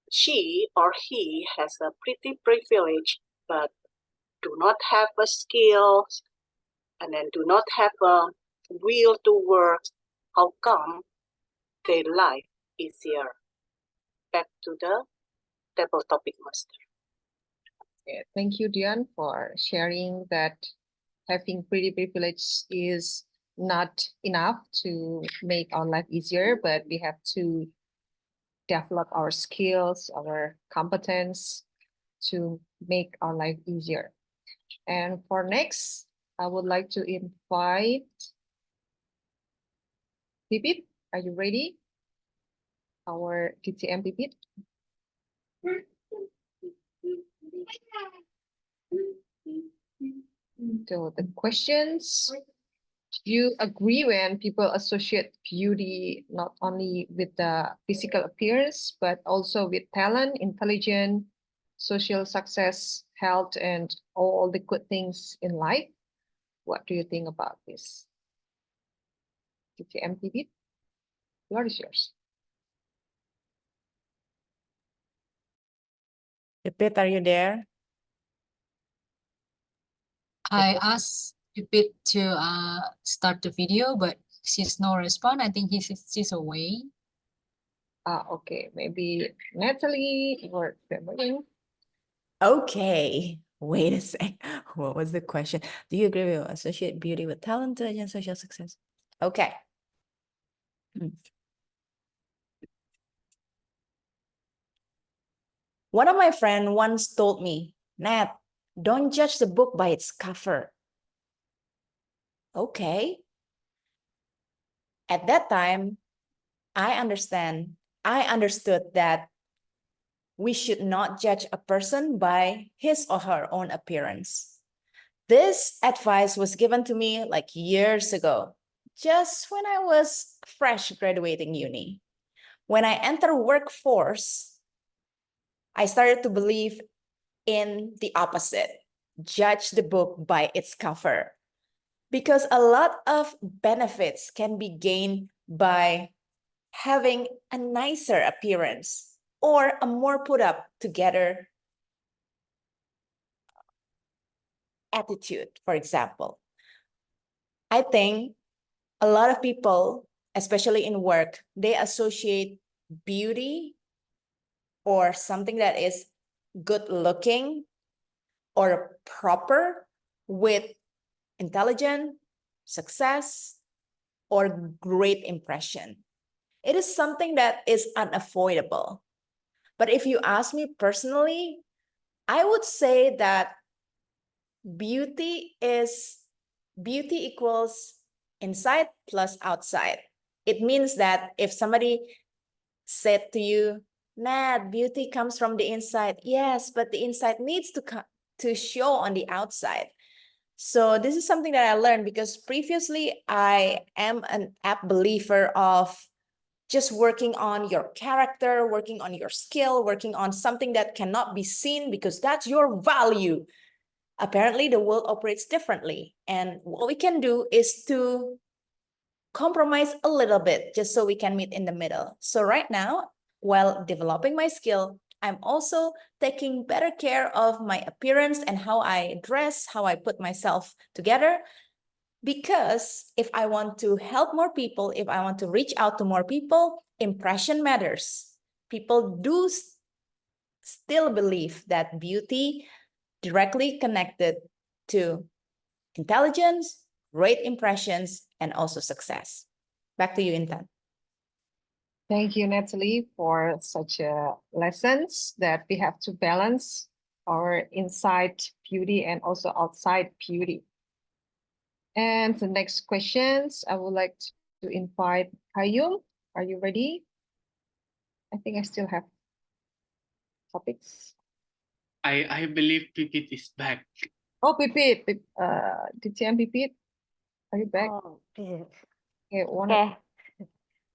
she or he has a pretty privilege, but do not have a skill and then do not have a will to work, how come their life easier? Back to the table topic master. Yeah, thank you, Dian, for sharing that having pretty privilege is not enough to make our life easier, but we have to develop our skills, our competence to make our life easier. And for next, I would like to invite Pipit. Are you ready? Our TTM Pipit. So the questions, do you agree when people associate beauty not only with the physical appearance, but also with talent, intelligence, social success, health, and all the good things in life? What do you think about this? TTM Pipit, the floor is yours. Pipit, are you there? I asked Pipit to start the video, but she's no response. I think she's away. Okay, maybe Natalie or Femoyin. Okay, wait a sec. What was the question? Do you agree with associate beauty with talent, intelligence, social success? Okay. One of my friends once told me, Nat, don't judge the book by its cover. Okay. At that time, I understood that we should not judge a person by his or her own appearance. This advice was given to me like years ago, just when I was fresh graduating uni. When I entered workforce, I started to believe in the opposite. Judge the book by its cover. Because a lot of benefits can be gained by having a nicer appearance or a more put up together attitude, for example. I think a lot of people, especially in work, they associate beauty or something that is good looking or proper with intelligent, success, or great impression. It is something that is unavoidable. But if you ask me personally, I would say that beauty equals inside plus outside. It means that if somebody said to you, Nat, beauty comes from the inside. Yes, but the inside needs to show on the outside. So this is something that I learned because previously I am an apt believer of just working on your character, working on your skill, working on something that cannot be seen because that's your value. Apparently, the world operates differently. And what we can do is to compromise a little bit just so we can meet in the middle. So right now, while developing my skill, I'm also taking better care of my appearance and how I dress, how I put myself together. Because if I want to help more people, if I want to reach out to more people, impression matters. People do still believe that beauty directly connected to intelligence, great impressions, and also success. Back to you, Intan. Thank you, Natalie, for such lessons that we have to balance our inside beauty and also outside beauty. And the next questions, I would like to invite Kayum. Are you ready? I think I still have topics. I believe Pipit is back. Oh, Pipit, TTM Pipit, are you back? Oh, this is- Okay, okay.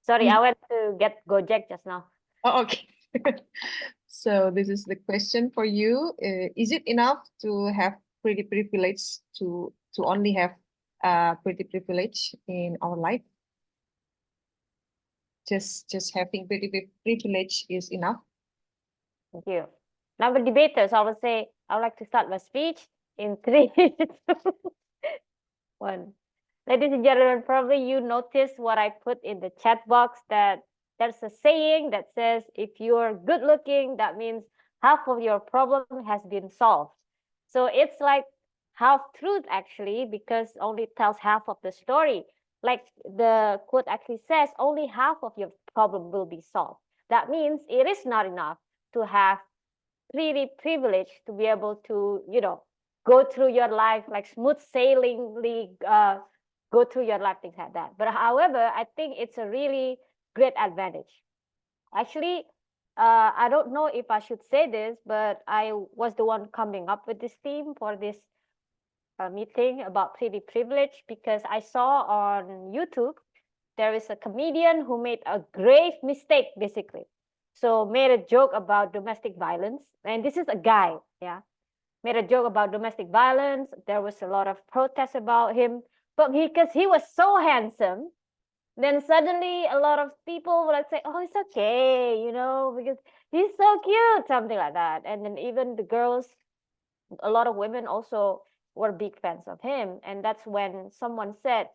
Sorry, I went to get Gojek just now. Oh, okay. So this is the question for you. Is it enough to have pretty privilege to only have pretty privilege in our life? Just having pretty privilege is enough? Thank you. Now, the debaters, I would like to start my speech. in 3, 2, 1. Ladies and gentlemen, probably you noticed what I put in the chat box, that there's a saying that says if you're good looking, that means half of your problem has been solved. So it's like half truth actually, because only tells half of the story. Like the quote actually says, only half of your problem will be solved. That means it is not enough to have pretty privilege to be able to, go through your life like smooth sailingly, go through your life, things like that. But however, I think it's a really great advantage. Actually, I don't know if I should say this, but I was the one coming up with this theme for this meeting about pretty privilege, because I saw on YouTube there is a comedian who made a grave mistake, basically. So made a joke about domestic violence, and this is a guy, yeah, made a joke about domestic violence. There was a lot of protests about him, but because he was so handsome, then suddenly a lot of people would like say, "Oh, it's okay," because he's so cute, something like that. And then even the girls, a lot of women also were big fans of him. And that's when someone said,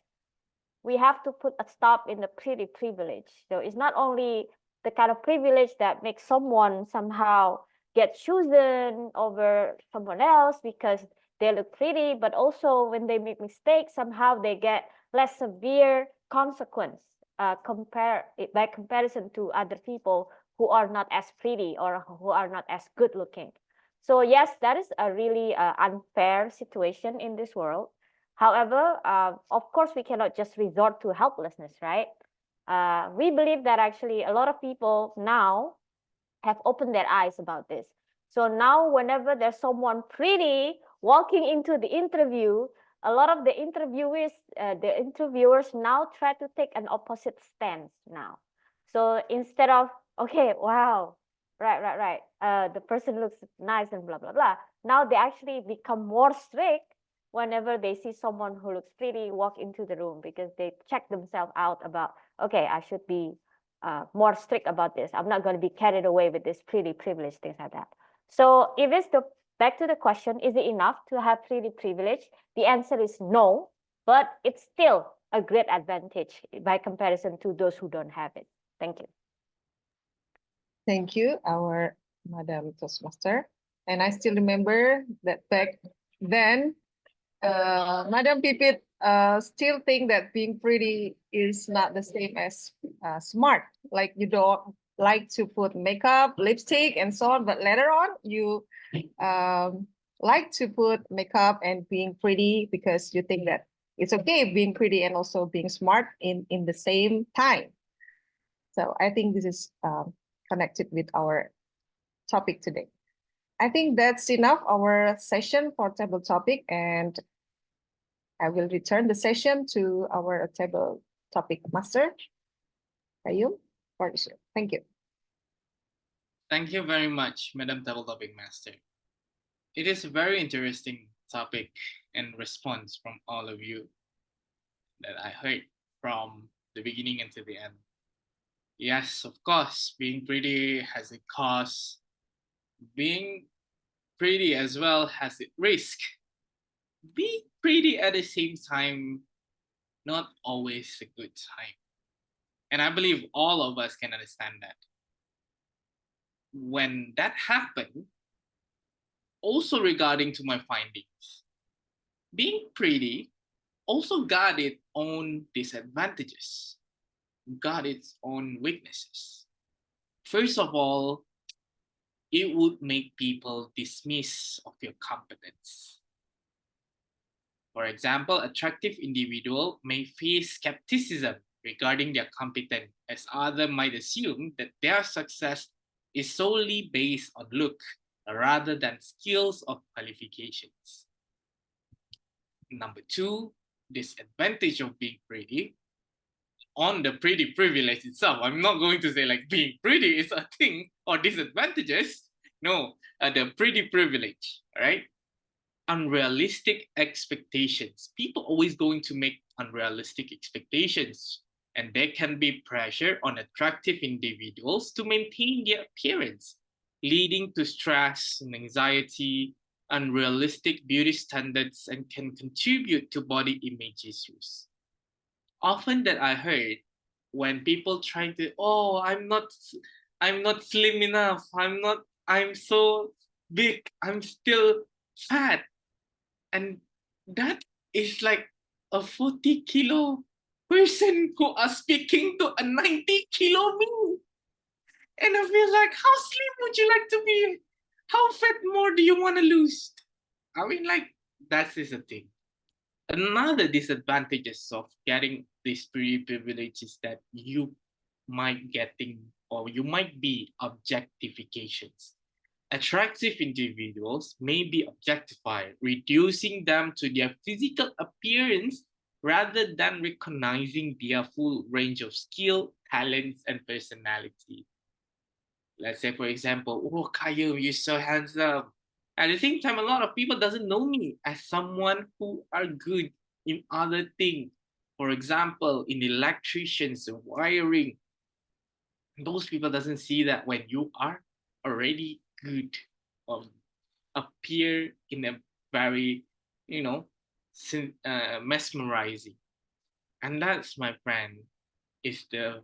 we have to put a stop in the pretty privilege. So it's not only the kind of privilege that makes someone somehow get chosen over someone else because they look pretty, but also when they make mistakes, somehow they get less severe consequence by comparison to other people who are not as pretty or who are not as good looking. So yes, that is a really unfair situation in this world. However, of course, we cannot just resort to helplessness, right? We believe that actually a lot of people now have opened their eyes about this. So now whenever there's someone pretty walking into the interview, a lot of the interviewers now try to take an opposite stance now. So instead of, okay, wow, right, the person looks nice and blah, blah, blah. Now they actually become more strict whenever they see someone who looks pretty walk into the room, because they check themselves out about, okay, I should be more strict about this. I'm not going to be carried away with this pretty privilege, things like that. So if it's back to the question, is it enough to have pretty privilege? The answer is no, but it's still a great advantage by comparison to those who don't have it. Thank you. Thank you, our Madam Toastmaster. And I still remember that back then, Madam Pipit still think that being pretty is not the same as smart. Like you don't like to put makeup, lipstick, and so on, but later on you like to put makeup and being pretty because you think that it's okay being pretty and also being smart in the same time. So I think this is connected with our topic today. I think that's enough our session for table topic, and I will return the session to our table topic master, Kayum, for the show. Thank you. Thank you very much, Madam Table Topic Master. It is a very interesting topic and response from all of you that I heard from the beginning until the end. Yes, of course, being pretty has a cost. Being pretty as well has its risk. Being pretty at the same time, not always a good time. And I believe all of us can understand that. When that happened, also regarding to my findings, being pretty also got its own disadvantages, got its own weaknesses. First of all, it would make people dismiss of your competence. For example, attractive individual may face skepticism regarding their competence, as others might assume that their success is solely based on look rather than skills or qualifications. Number two, disadvantage of being pretty. On the pretty privilege itself, I'm not going to say like being pretty is a thing or disadvantages. No, the pretty privilege, right? Unrealistic expectations. People always going to make unrealistic expectations, and there can be pressure on attractive individuals to maintain their appearance, leading to stress and anxiety unrealistic beauty standards, and can contribute to body image issues. Often that I heard when people try to, oh, I'm not slim enough, I'm so big, I'm still fat. And that is like a 40 kilo person who are speaking to a 90 kilo me. And I feel like, how slim would you like to be? How fat more do you want to lose? I mean, like, that is a thing. Another disadvantages of getting these privilege is that you might getting or you might be objectifications. Attractive individuals may be objectified, reducing them to their physical appearance rather than recognizing their full range of skill, talents, and personality. Let's say, for example, oh, Kayum, you're so handsome. At the same time, a lot of people doesn't know me as someone who are good in other things. For example, in electricians, wiring, those people doesn't see that when you are already good, appear in a very, mesmerizing. And that's, my friend, is the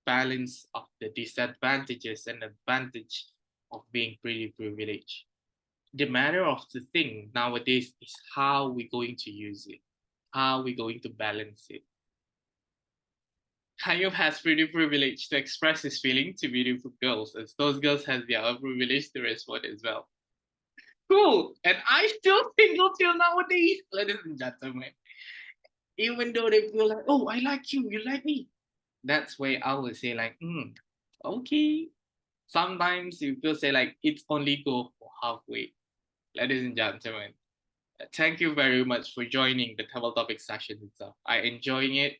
balance of the disadvantages and advantage of being pretty privileged. The matter of the thing nowadays is how we're going to use it, how we're going to balance it. Kayub has pretty privilege to express his feeling to beautiful girls, as those girls have their own privilege to respond as well. Cool, and I still single till nowadays, ladies and gentlemen. Even though they feel like, oh, I like you, you like me. That's why I would say like, okay. Sometimes you feel say like it's only go for halfway. Ladies and gentlemen, thank you very much for joining the table topic session itself. I enjoying it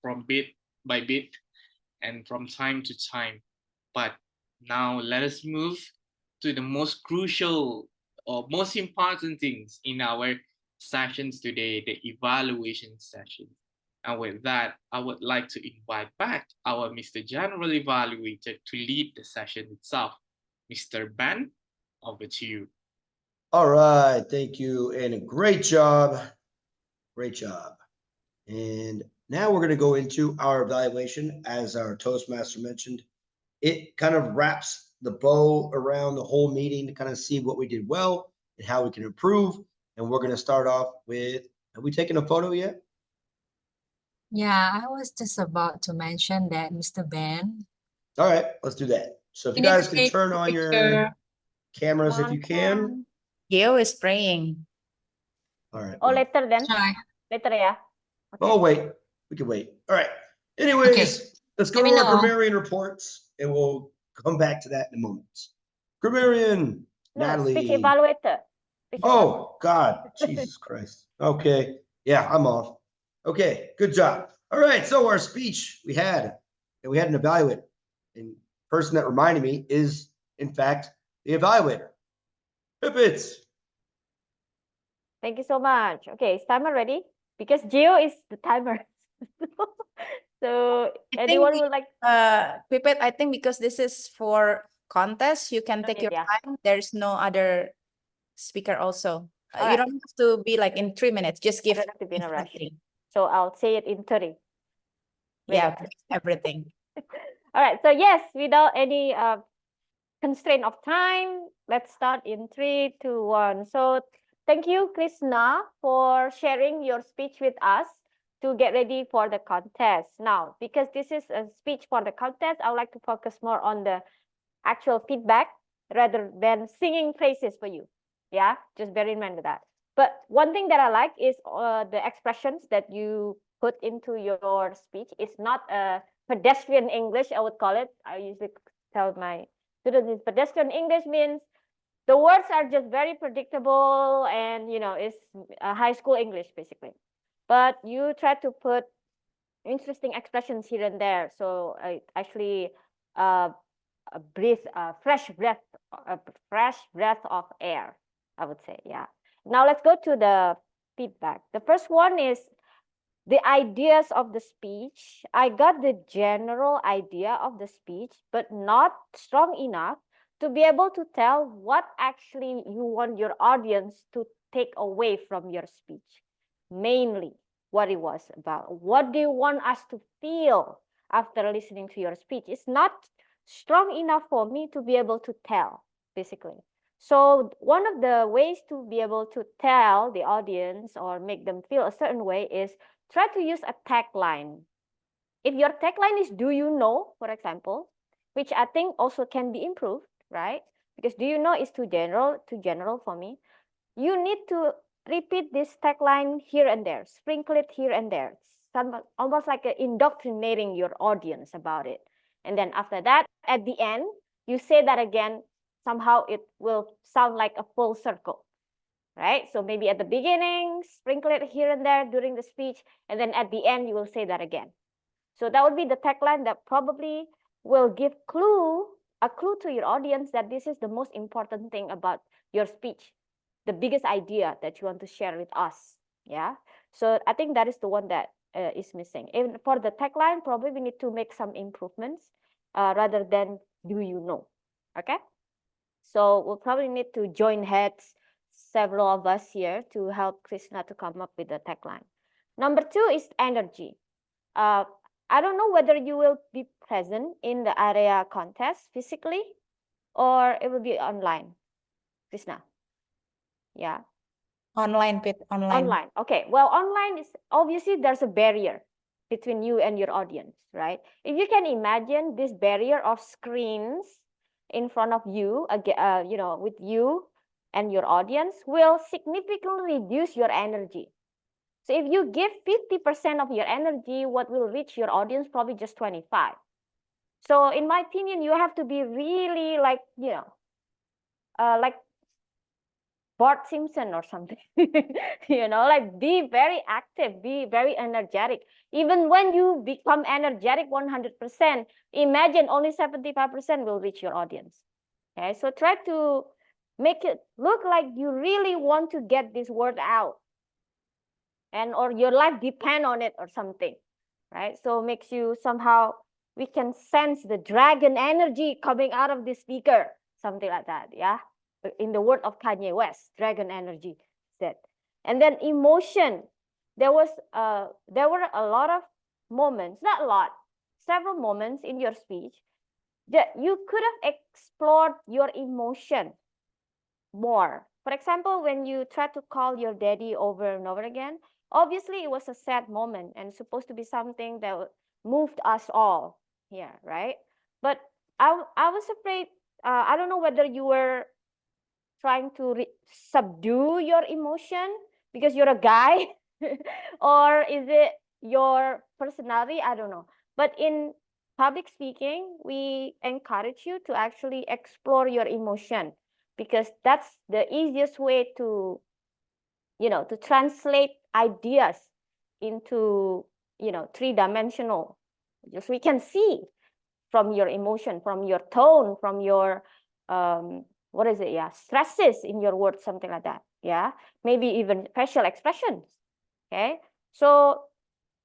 from bit by bit and from time to time. But now let us move to the most crucial or most important things in our sessions today, the evaluation session. And with that, I would like to invite back our Mr. General Evaluator to lead the session itself. Mr. Ben, over to you. All right, thank you, and a great job. Great job. And now we're going to go into our evaluation. As our Toastmaster mentioned, it kind of wraps the bow around the whole meeting to kind of see what we did well and how we can improve. And we're going to start off with, have we taken a photo yet? Yeah, I was just about to mention that, Mr. Ben. All right, let's do that. So if you need guys to can take turn a on your picture. cameras if you can. Geo is praying. All right. Oh, well- later then. Try. Later, yeah. Oh, wait, we can wait. All right. Anyways, let's go Let to me our know. grammarian reports and we'll come back to that in a moment. Grammarian, No, Natalie. speech evaluator. Speech Oh, God, Jesus Christ. Okay. Yeah, I'm off. Okay, good job. All right, so our speech we had an evaluator. And the person that reminded me is, in fact, the evaluator. Pippets. Thank you so much. Okay, is timer ready? Because Geo is the timer. So anyone would like Pipet, I think because this is for contest, you can take your yeah. time. There's no other speaker also. You Alright. don't have to be like in 3 minutes. Just give don't have to be in a rush. everything. So I'll say it in 30. Yeah, everything. All right. So yes, without any constraint of time, let's start in 3, 2, 1. So thank you, Krishna, for sharing your speech with us to get ready for the contest. Now, because this is a speech for the contest, I would like to focus more on the actual feedback rather than singing praises for you. Yeah, just bear in mind that. But one thing that I like is the expressions that you put into your speech. It's not a pedestrian English, I would call it. I usually tell my students pedestrian English means the words are just very predictable and, it's high school English basically. But you try to put interesting expressions here and there. So I actually breathe fresh breath of air, I would say. Yeah. Now let's go to the feedback. The first one is the ideas of the speech. I got the general idea of the speech, but not strong enough to be able to tell what actually you want your audience to take away from your speech, mainly what it was about. What do you want us to feel after listening to your speech? It's not strong enough for me to be able to tell, basically. So one of the ways to be able to tell the audience or make them feel a certain way is try to use a tagline. If your tagline is "Do you know," for example, which I think also can be improved, right? Because "Do you know" is too general for me. You need to repeat this tagline here and there, sprinkle it here and there, almost like indoctrinating your audience about it. And then after that, at the end, you say that again. Somehow it will sound like a full circle, right? So maybe at the beginning, sprinkle it here and there during the speech, and then at the end, you will say that again. So that would be the tagline that probably will give a clue to your audience that this is the most important thing about your speech, the biggest idea that you want to share with us. Yeah. So I think that is the one that is missing. Even for the tagline, probably we need to make some improvements rather than "Do you know?" Okay. So we'll probably need to join heads, several of us here, to help Krishna to come up with the tagline. Number 2 is energy. I don't know whether you will be present in the area contest physically or it will be online. Krishna. Yeah. Online, Pit, online. Online. Okay. Well, online is obviously there's a barrier between you and your audience, right? If you can imagine this barrier of screens in front of you, with you and your audience will significantly reduce your energy. So if you give 50% of your energy, what will reach your audience? Probably just 25. So in my opinion, you have to be really like Bart Simpson or something, like be very active, be very energetic. Even when you become energetic 100%, imagine only 75% will reach your audience. Okay, so try to make it look like you really want to get this word out or your life depend on it or something, right? So makes you somehow, we can sense the dragon energy coming out of the speaker, something like that, yeah? In the word of Kanye West, dragon energy said. And then emotion. There were a lot of moments, not a lot, several moments in your speech that you could have explored your emotion more. For example, when you try to call your daddy over and over again, obviously it was a sad moment and supposed to be something that moved us all here, right? But I was afraid, I don't know whether you were trying to subdue your emotion because you're a guy or is it your personality? I don't know. But in public speaking, we encourage you to actually explore your emotion because that's the easiest way to translate ideas into three-dimensional. Just we can see from your emotion, from your tone, from your what is it? Yeah, stresses in your words, something like that. Yeah, maybe even facial expressions. Okay, so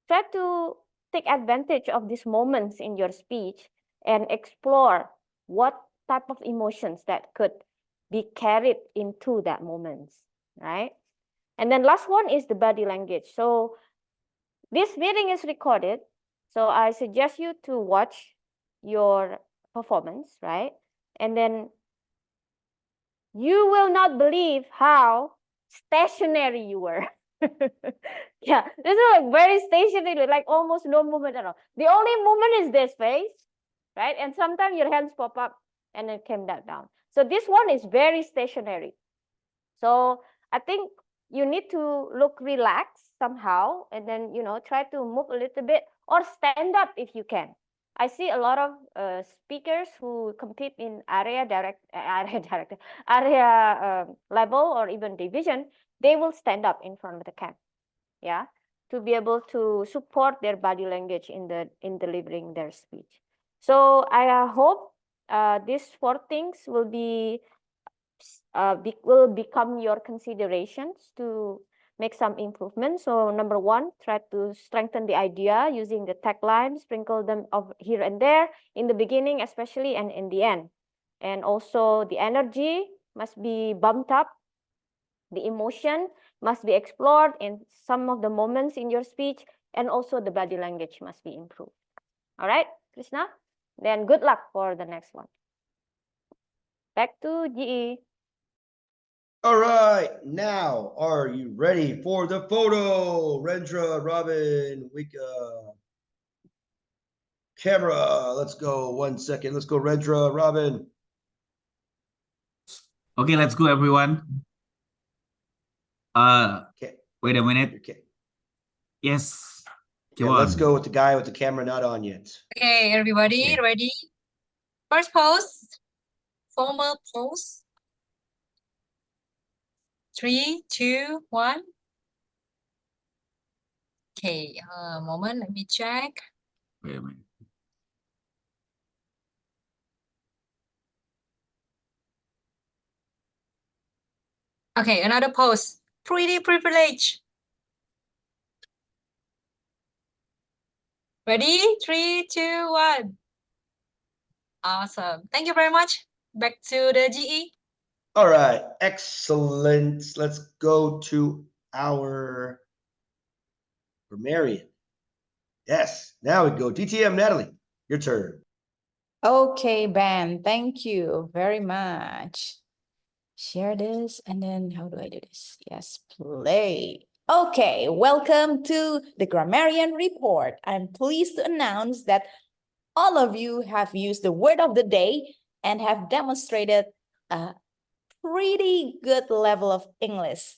try to take advantage of these moments in your speech and explore what type of emotions that could be carried into that moments, right? And then last one is the body language. So this meeting is recorded. So I suggest you to watch your performance, right? And then you will not believe how stationary you were. Yeah, this is like very stationary, like almost no movement at all. The only movement is this face, right? And sometimes your hands pop up and then came back down. So this one is very stationary. So I think you need to look relaxed somehow and then, try to move a little bit or stand up if you can. I see a lot of speakers who compete in area level or even division. They will stand up in front of the camp, yeah, to be able to support their body language in delivering their speech. So I hope these 4 things will become your considerations to make some improvements. So number 1, try to strengthen the idea using the tagline, sprinkle them of here and there in the beginning, especially, and in the end. and also the energy must be bumped up. The emotion must be explored in some of the moments in your speech, and also the body language must be improved. All right, Krishna? Then good luck for the next one. Back to GE. All right, now are you ready for the photo? Rendra, Robin, Wika. Camera, let's go. 1 second. Let's go, Rendra, Robin. Okay, let's go, everyone. Okay. Wait a minute. Okay. Yes. Yeah, Come let's on. go with the guy with the camera not on yet. Okay, everybody, Okay. ready? First pose, formal pose. 3, 2, 1. Okay, a moment, let me check. Wait a minute. Okay, another pose. Pretty privilege. Ready? 3, 2, 1. Awesome. Thank you very much. Back to the GE. All right, excellent. Let's go to our grammarian. Yes, now we go. DTM, Natalie, your turn. Okay, Ben, thank you very much. Share this, and then how do I do this? Yes, play. Okay, welcome to the Grammarian Report. I'm pleased to announce that all of you have used the word of the day and have demonstrated a pretty good level of English.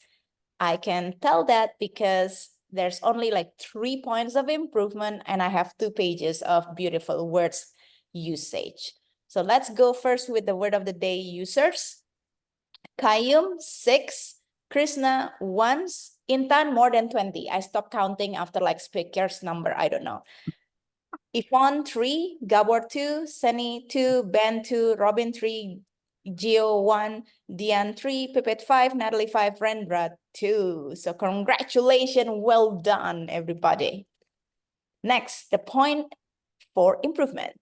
I can tell that because there's only like 3 points of improvement, and I have 2 pages of beautiful words usage. So let's go first with the word of the day users. Kayum, 6. Krishna, 1. Intan, more than 20. I stopped counting after like speaker's number. I don't know. Yvonne, 3. Gabor, 2. Sunny, 2. Ben, 2. Robin, 3. Gio, 1. Dian, 3. Pipet, 5. Natalie, 5. Rendra, 2. So congratulations. Well done, everybody. Next, the point for improvement.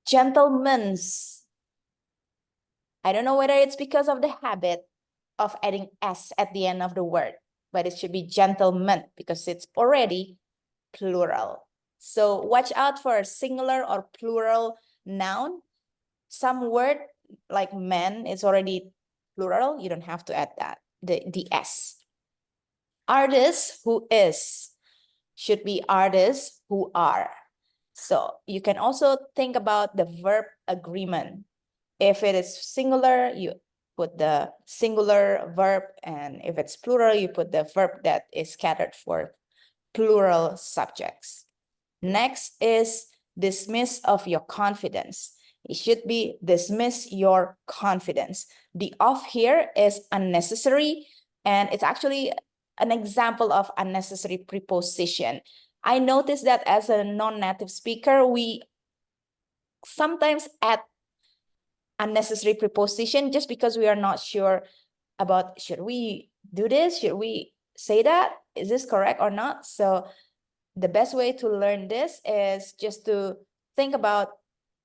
Gentlemen's. I don't know whether it's because of the habit of adding S at the end of the word, but it should be gentlemen because it's already plural. So watch out for a singular or plural noun. Some word like men is already plural. You don't have to add that, the S. Artist, who is, should be artists who are. So you can also think about the verb agreement. If it is singular, you put the singular verb, and if it's plural, you put the verb that is scattered for plural subjects. Next is dismiss of your confidence. It should be dismiss your confidence. The of here is unnecessary, and it's actually an example of unnecessary preposition. I noticed that as a non-native speaker, we sometimes add unnecessary preposition just because we are not sure about, should we do this? Should we say that? Is this correct or not? So the best way to learn this is just to think about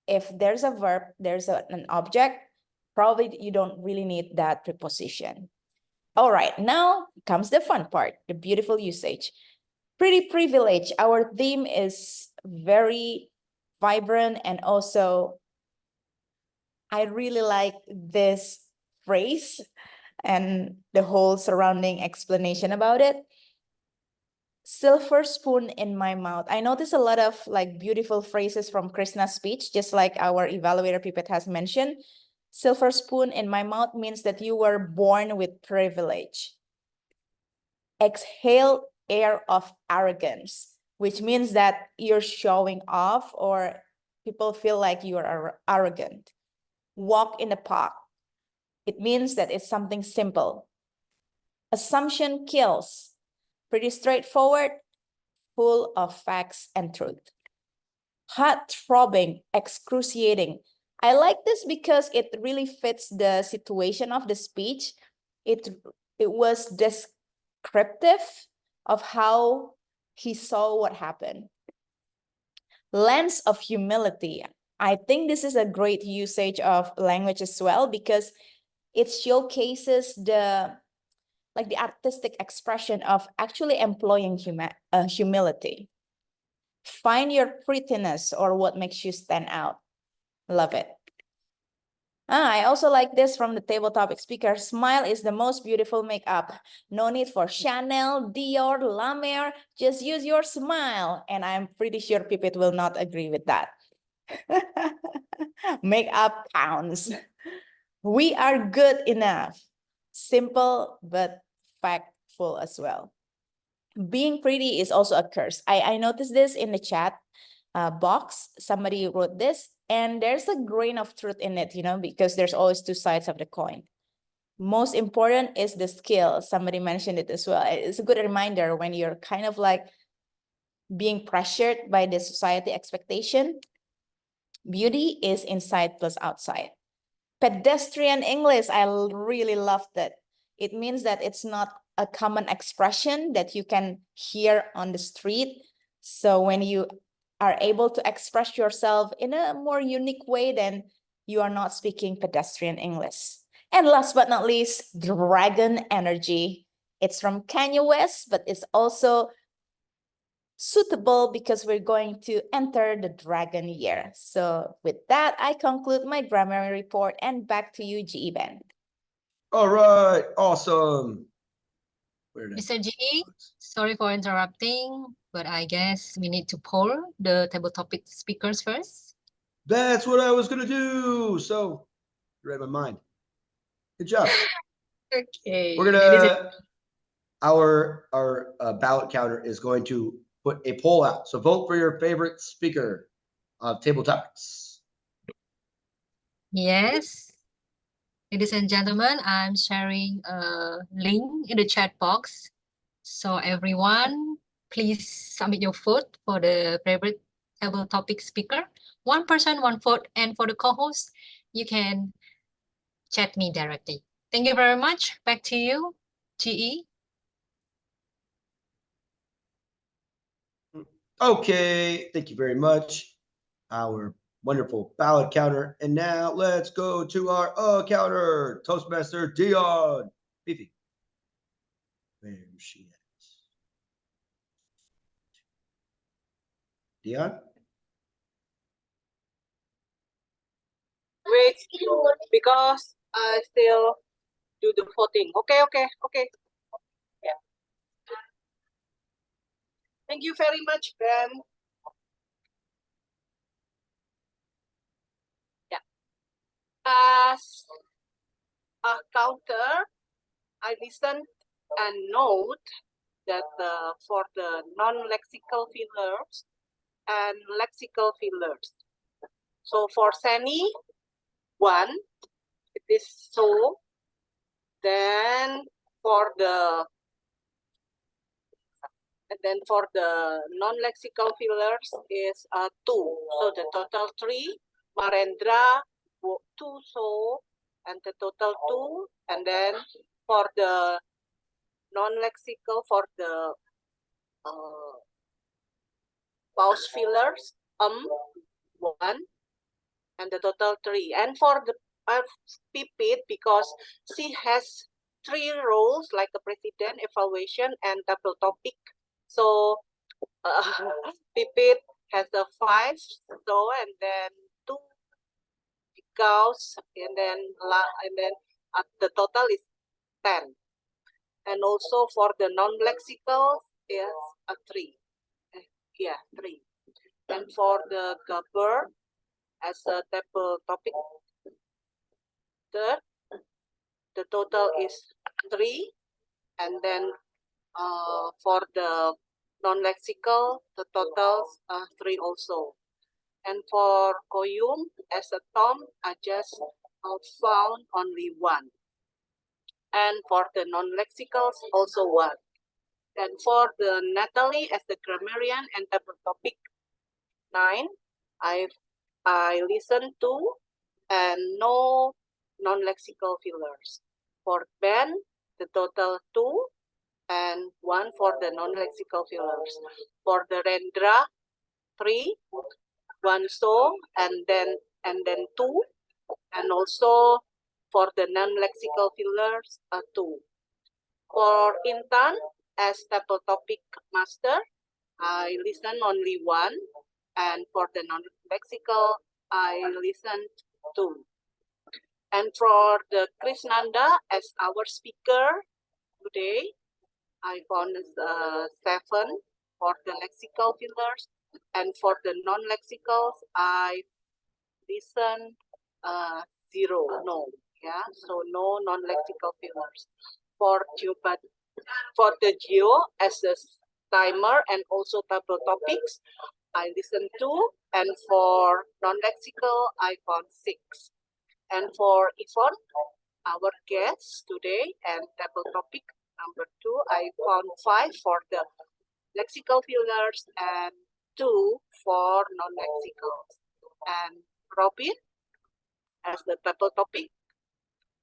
if there's a verb, there's an object, probably you don't really need that preposition. All right, now comes the fun part, the beautiful usage. Pretty privilege. Our theme is very vibrant, and also I really like this phrase and the whole surrounding explanation about it. Silver spoon in my mouth. I noticed a lot of like beautiful phrases from Krishna's speech, just like our evaluator Pipet has mentioned. Silver spoon in my mouth means that you were born with privilege. Exhale air of arrogance, which means that you're showing off or people feel like you are arrogant. Walk in the park. It means that it's something simple. Assumption kills. Pretty straightforward, full of facts and truth. Heart-throbbing, excruciating. I like this because it really fits the situation of the speech. It was descriptive of how he saw what happened. Lens of humility. I think this is a great usage of language as well, because it showcases the artistic expression of actually employing humility. Find your prettiness or what makes you stand out. Love it. I also like this from the table topic speaker. Smile is the most beautiful makeup. No need for Chanel, Dior, La Mer. Just use your smile. And I'm pretty sure Pipit will not agree with that. Makeup counts. We are good enough. Simple but factful as well. Being pretty is also a curse. I noticed this in the chat box. Somebody wrote this, and there's a grain of truth in it, because there's always two sides of the coin. Most important is the skill. Somebody mentioned it as well. It's a good reminder when you're kind of like being pressured by the society expectation. Beauty is inside plus outside. Pedestrian English, I really loved it. It means that it's not a common expression that you can hear on the street. So when you are able to express yourself in a more unique way, then you are not speaking pedestrian English. And last but not least, dragon energy. It's from Kanye West, but it's also suitable because we're going to enter the dragon year. So with that, I conclude my grammar report, and back to you, GE Ben. All right, awesome. Mr. GE, sorry for interrupting, but I guess we need to poll the table topic speakers first. That's what I was gonna do. So you read my mind. Good job. Okay. We're gonna our ballot counter is going to put a poll out. So vote for your favorite speaker of table topics. Yes. Ladies and gentlemen, I'm sharing a link in the chat box. So everyone, please submit your vote for the favorite table topic speaker. One person, one vote. And for the co-host, you can chat me directly. Thank you very much. Back to you, GE. Okay, thank you very much. Our wonderful ballot counter. And now let's go to our counter, Toastmaster Dion. Fifi. Where is she at? Dion? Wait, because I still do the voting. Okay. Yeah. Thank you very much, Ben. Yeah. As a counter, I listened and note that for the non-lexical fillers and lexical fillers. So for Sani, 1, it is so. Then for the non-lexical fillers is 2. So the total 3. Marendra 2 so, and the total 2. And then for the non-lexical, for the pause fillers 1, and the total 3. And for the Pipit, because she has 3 roles like the president, evaluation, and table topic. So Pipit has a 5, so, and then 2 because, and then the total is 10. And also for the non-lexical is a 3. Yeah, 3. And for the cover as a table topic, third, the total is 3. And then for the non-lexical, the totals 3 also. And for Koyum as a Tom, I just found only 1. And for the non-lexicals, also 1. And for the Natalie as the grammarian and table topic 9, I listened to and no non-lexical fillers. For Ben, the total 2 and 1 for the non-lexical fillers. For the Rendra, 3 one song, and then two, and also for the non-lexical fillers, two. For intern as table topic master, I listen only one, and for the non-lexical, I listened two. And for the Krishnanda as our speaker today, I found 7 for the lexical fillers, and for the non-lexicals, I listened 0, no, yeah, so no non-lexical fillers. For the geo as a timer and also table topics, I listened 2, and for non-lexical, I found 6. And for Yvonne, our guest today, and table topic number 2, I found 5 for the lexical fillers and 2 for non-lexicals. And Robin, as the table topic,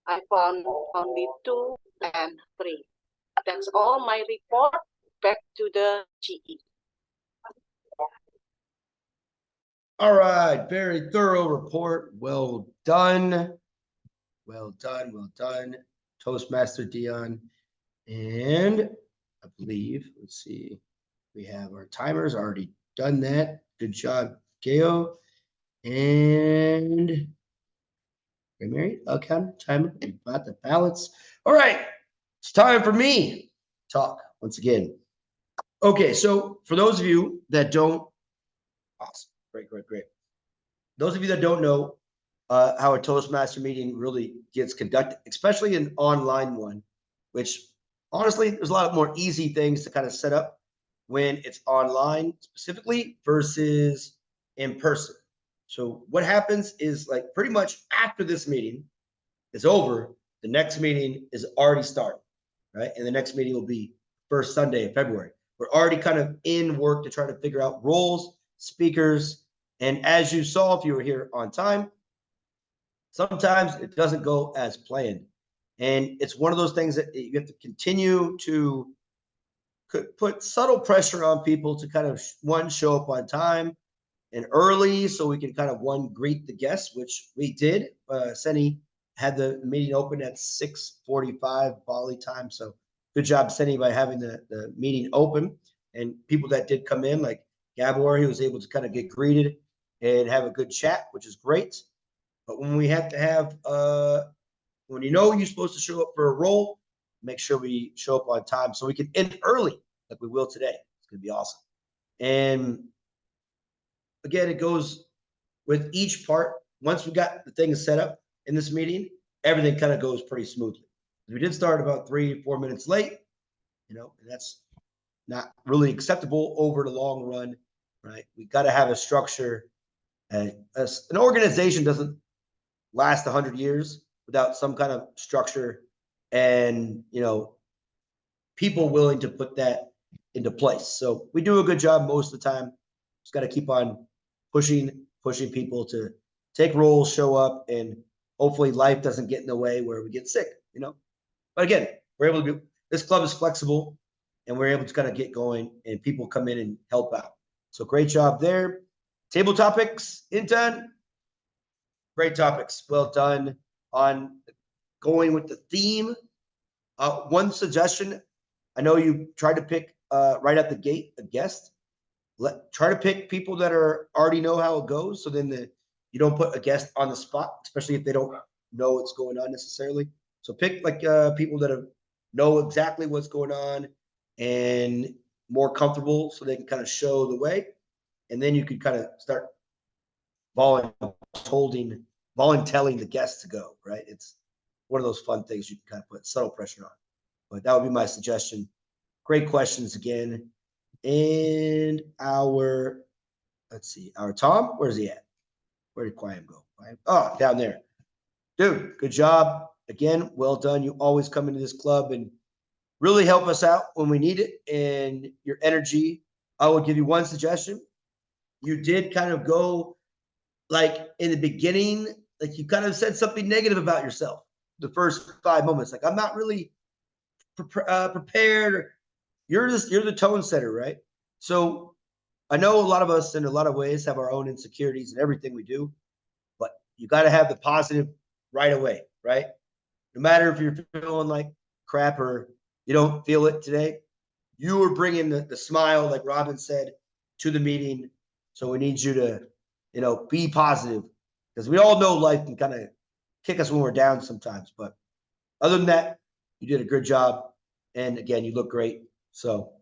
I found only 2 and 3. That's all my report. Back to the GE. All right, very thorough report. Well done. Well done, well done. Toastmaster Dion. And I believe, let's see, we have our timers already done that. Good job, Gail. And Mary, okay, timer, we got the ballots. All right, it's time for me to talk once again. Okay, so for those of you that don't, awesome, great. Those of you that don't know how a Toastmaster meeting really gets conducted, especially an online one, which honestly, there's a lot more easy things to kind of set up when it's online specifically versus in person. So what happens is, like, pretty much after this meeting is over, the next meeting is already started, right? And the next meeting will be first Sunday of February. We're already kind of in work to try to figure out roles, speakers, and as you saw, if you were here on time, sometimes it doesn't go as planned. And it's one of those things that you have to continue to put subtle pressure on people to kind of, one, show up on time and early so we can kind of, one, greet the guests, which we did. Seni had the meeting open at 6:45 Bali time. So good job, Seni, by having the meeting open. And people that did come in, like Gabor, he was able to kind of get greeted and have a good chat, which is great. But when we have to have, when you know you're supposed to show up for a role, make sure we show up on time so we can end early like we will today. It's going to be awesome. And again, it goes with each part. Once we got the thing set up in this meeting, everything kind of goes pretty smoothly. We did start about 3-4 minutes late, and that's not really acceptable over the long run, right? We got to have a structure. An organization doesn't last 100 years without some kind of structure and, people willing to put that into place. So we do a good job most of the time. Just got to keep on pushing people to take roles, show up, and hopefully life doesn't get in the way where we get sick, But again, we're able to this club is flexible, and we're able to kind of get going, and people come in and help out. So great job there. Table topics, intern. Great topics. Well done on going with the theme. One suggestion, I know you tried to pick right at the gate a guest. Try to pick people that already know how it goes, so then you don't put a guest on the spot, especially if they don't know what's going on necessarily. So pick like people that know exactly what's going on and more comfortable, so they can kind of show the way, and then you can kind of start volunteering the guests to go. Right? It's one of those fun things you can kind of put subtle pressure on. But that would be my suggestion. Great questions again. And our Tom, where's he at? Where did Quiam go? Oh, down there. Dude, good job. Again, well done. You always come into this club and really help us out when we need it. And your energy, I will give you one suggestion. You did kind of go, like, in the beginning, like you kind of said something negative about yourself the first 5 moments. Like, I'm not really prepared. You're the tone setter, right? So I know a lot of us in a lot of ways have our own insecurities in everything we do, but you got to have the positive right away, right? No matter if you're feeling like crap or you don't feel it today, you are bringing the smile, like Robin said, to the meeting. So we need you to, be positive, because we all know life can kind of kick us when we're down sometimes. But other than that, you did a good job. And again, you look great. So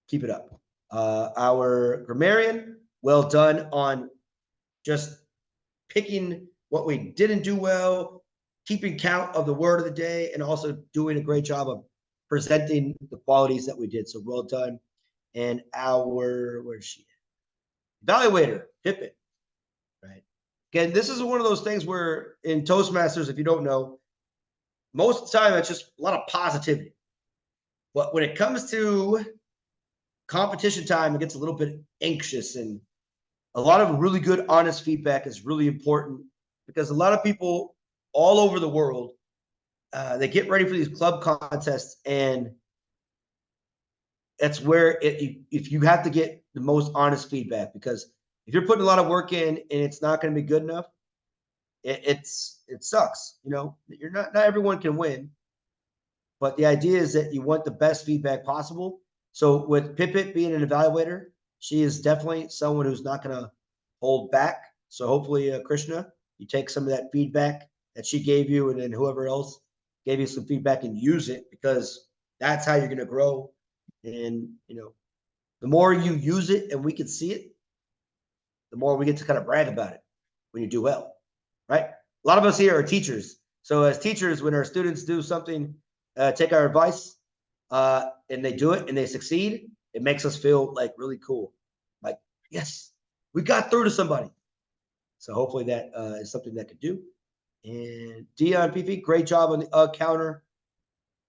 keep it up. Our grammarian, well done on just picking what we didn't do well, keeping count of the word of the day, and also doing a great job of presenting the qualities that we did. So well done. And where's she? Evaluator, Pippin, right? Again, this is one of those things where in Toastmasters, if you don't know, most of the time it's just a lot of positivity. But when it comes to competition time, it gets a little bit anxious, and a lot of really good, honest feedback is really important, because a lot of people all over the world, they get ready for these club contests, and that's where if you have to get the most honest feedback, because if you're putting a lot of work in and it's not going to be good enough, it sucks. You're not everyone can win, but the idea is that you want the best feedback possible. So with Pipit being an evaluator, she is definitely someone who's not going to hold back. So hopefully, Krishna, you take some of that feedback that she gave you, and then whoever else gave you some feedback, and use it, because that's how you're going to grow. And, the more you use it and we can see it, the more we get to kind of brag about it when you do well, right? A lot of us here are teachers. So as teachers, when our students do something, take our advice, and they do it and they succeed, it makes us feel like really cool. Like, yes, we got through to somebody. So hopefully that is something that could do. And Dion PP, great job on the counter.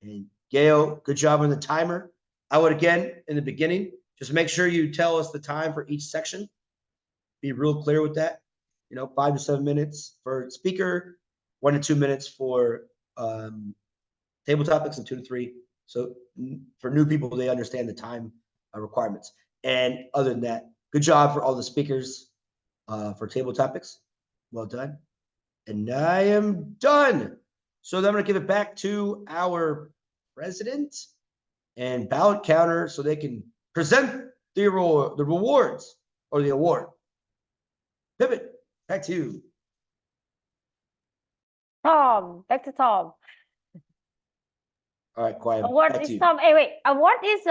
And Gail, good job on the timer. I would, again, in the beginning, just make sure you tell us the time for each section. Be real clear with that. 5 to 7 minutes for speaker, 1 to 2 minutes for table topics, and 2 to 3. So for new people, they understand the time requirements. And other than that, good job for all the speakers for table topics. Well done. And I am done. So then I'm going to give it back to our president and ballot counter so they can present the rewards or the award. Pivot, back to you. Tom, back to Tom. All right, quiet. Award back to is you. Tom. Hey, wait. Award is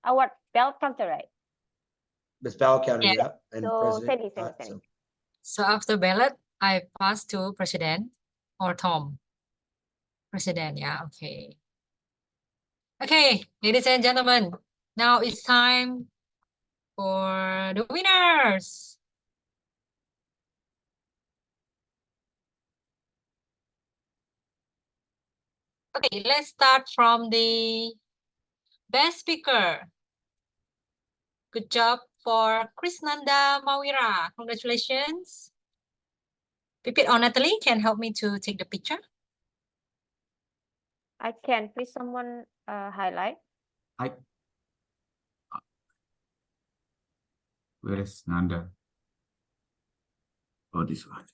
award belt counter, right? Miss ballot counter, Yeah. yeah. And So president. Sandy. So after ballot, I pass to president or Tom. President, yeah, okay. Okay, ladies and gentlemen, now it's time for the winners. Okay, let's start from the best speaker. Good job for Krisnanda Mawira. Congratulations. Pipit or Natalie can help me to take the picture. I can. Please, someone highlight. Where is Nanda? Oh, this one.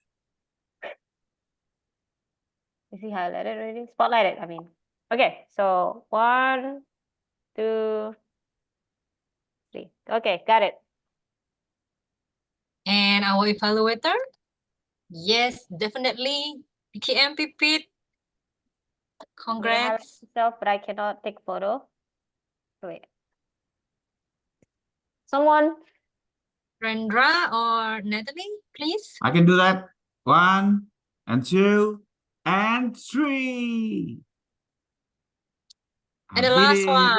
Is he highlighted already? Spotlighted, I mean. Okay, so 1, 2, 3. Okay, got it. And our evaluator? Yes, definitely. PKM Pipit. Congrats. Myself, but I cannot take photo. Wait. Someone. Rendra or Natalie, please. I can do that. 1 and 2 and 3. And the last one.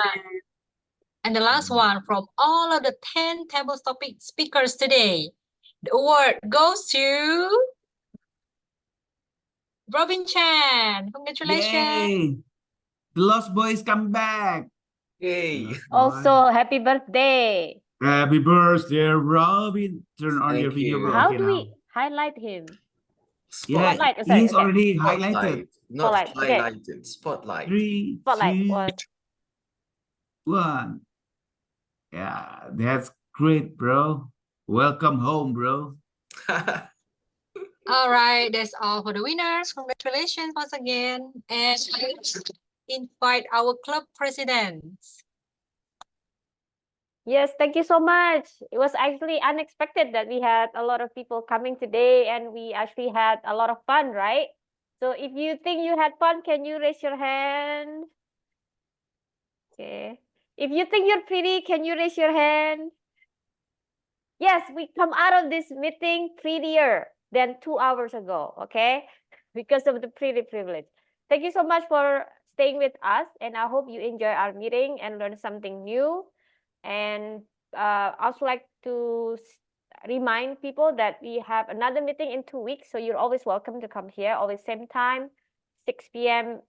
And the last one from all of the 10 tables topic speakers today. The award goes to Robin Chan. Congratulations. Yay! The Lost Boys come back. Yay! Also, happy birthday. Happy birthday, Robin. Turn on your Thank video, you. bro. How Okay, do now. we highlight him? Yeah, Spotlight. Sorry, he's okay. already highlighted. Not Spotlight, okay. highlighted. Spotlight. 3, Spotlight 2, was 1. Yeah, that's great, bro. Welcome home, bro. All right, that's all for the winners. Congratulations once again. And let's invite our club presidents. Yes, thank you so much. It was actually unexpected that we had a lot of people coming today and we actually had a lot of fun, right? So if you think you had fun, can you raise your hand? Okay. If you think you're pretty, can you raise your hand? Yes, we come out of this meeting prettier than 2 hours ago, okay? Because of the pretty privilege. Thank you so much for staying with us, and I hope you enjoy our meeting and learn something new. And I also like to remind people that we have another meeting in 2 weeks, so you're always welcome to come here, always same time, 6 p.m.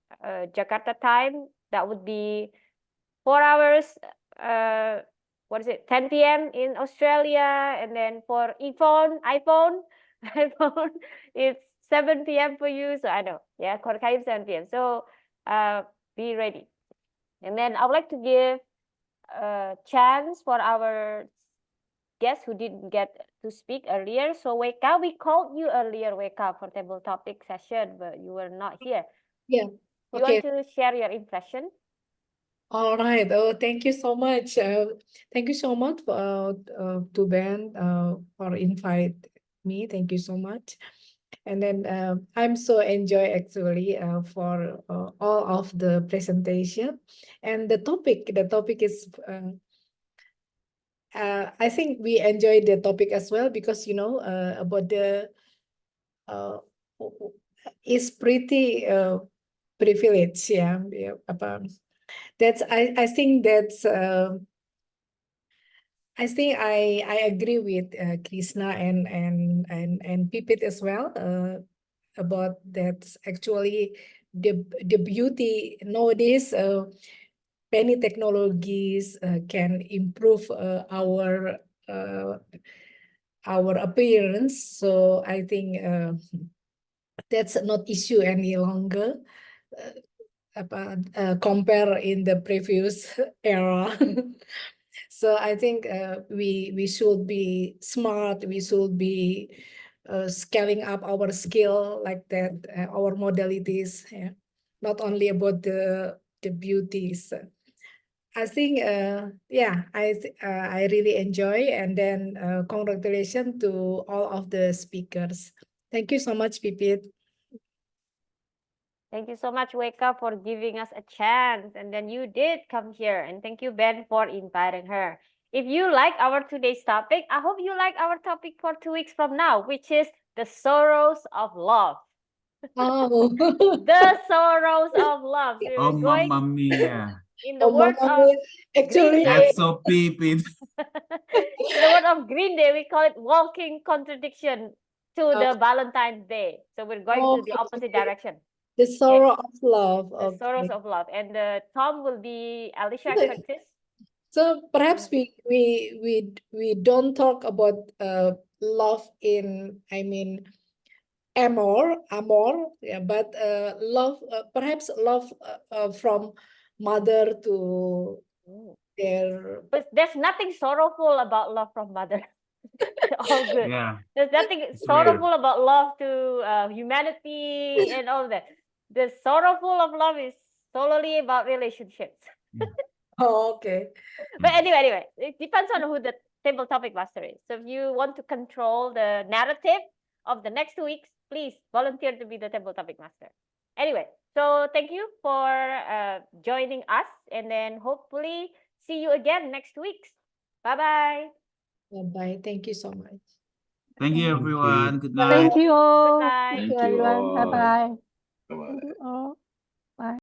Jakarta time. That would be 4 hours, what is it, 10 p.m. in Australia, and then for iPhone, iPhone, it's 7 p.m. for you. So I know, yeah, Korkai 7 p.m. So be ready. And then I would like to give a chance for our guests who didn't get to speak earlier. So Weka, we called you earlier, Weka, for table topic session, but you were not here. Yeah. You Okay. want to share your impression? All right. Oh, thank you so much. Thank you so much to Ben for invite me. Thank you so much. And then I'm so enjoy actually for all of the presentation and the topic. The topic is I think we enjoyed the topic as well because about the is pretty privilege. Yeah. That's I think that's I think I agree with Krishna and Pipit as well about that. Actually, the beauty nowadays, many technologies can improve our appearance. So I think that's not issue any longer. Compare in the previous era. So I think we should be smart. We should be scaling up our skill like that, our modalities. Yeah. Not only about the beauties. I think yeah, I really enjoy, and then congratulations to all of the speakers. Thank you so much, Pipit. Thank you so much, Weka, for giving us a chance. And then you did come here. And thank you, Ben, for inviting her. If you like our today's topic, I hope you like our topic for 2 weeks from now, which is the sorrows of love. Oh. The sorrows of love. So Oh, we're going, Mamma Mia. in the words of Actually, Green Day, That's so Pipit. in the word of Green Day, we call it walking contradiction to the Valentine's Day. So we're going to the opposite direction. The sorrow of love. The sorrows of love. And Tom will be Alicia Okay. Curtis. So perhaps we don't talk about love in, I mean, amor, yeah, but love, perhaps love from mother to their. But there's nothing sorrowful about love from mother. All good. Yeah. There's nothing sorrowful about love to humanity and all that. The sorrowful of love is solely about relationships. Oh, okay. But anyway, it depends on who the table topic master is. So if you want to control the narrative of the next 2 weeks, please volunteer to be the table topic master. Anyway, so thank you for joining us, and then hopefully see you again next week. Bye-bye. Bye. Thank you so much. Thank you, everyone. Good night. Thank you all. Good night. Thank you, everyone. Bye bye. Bye-bye. Thank you all.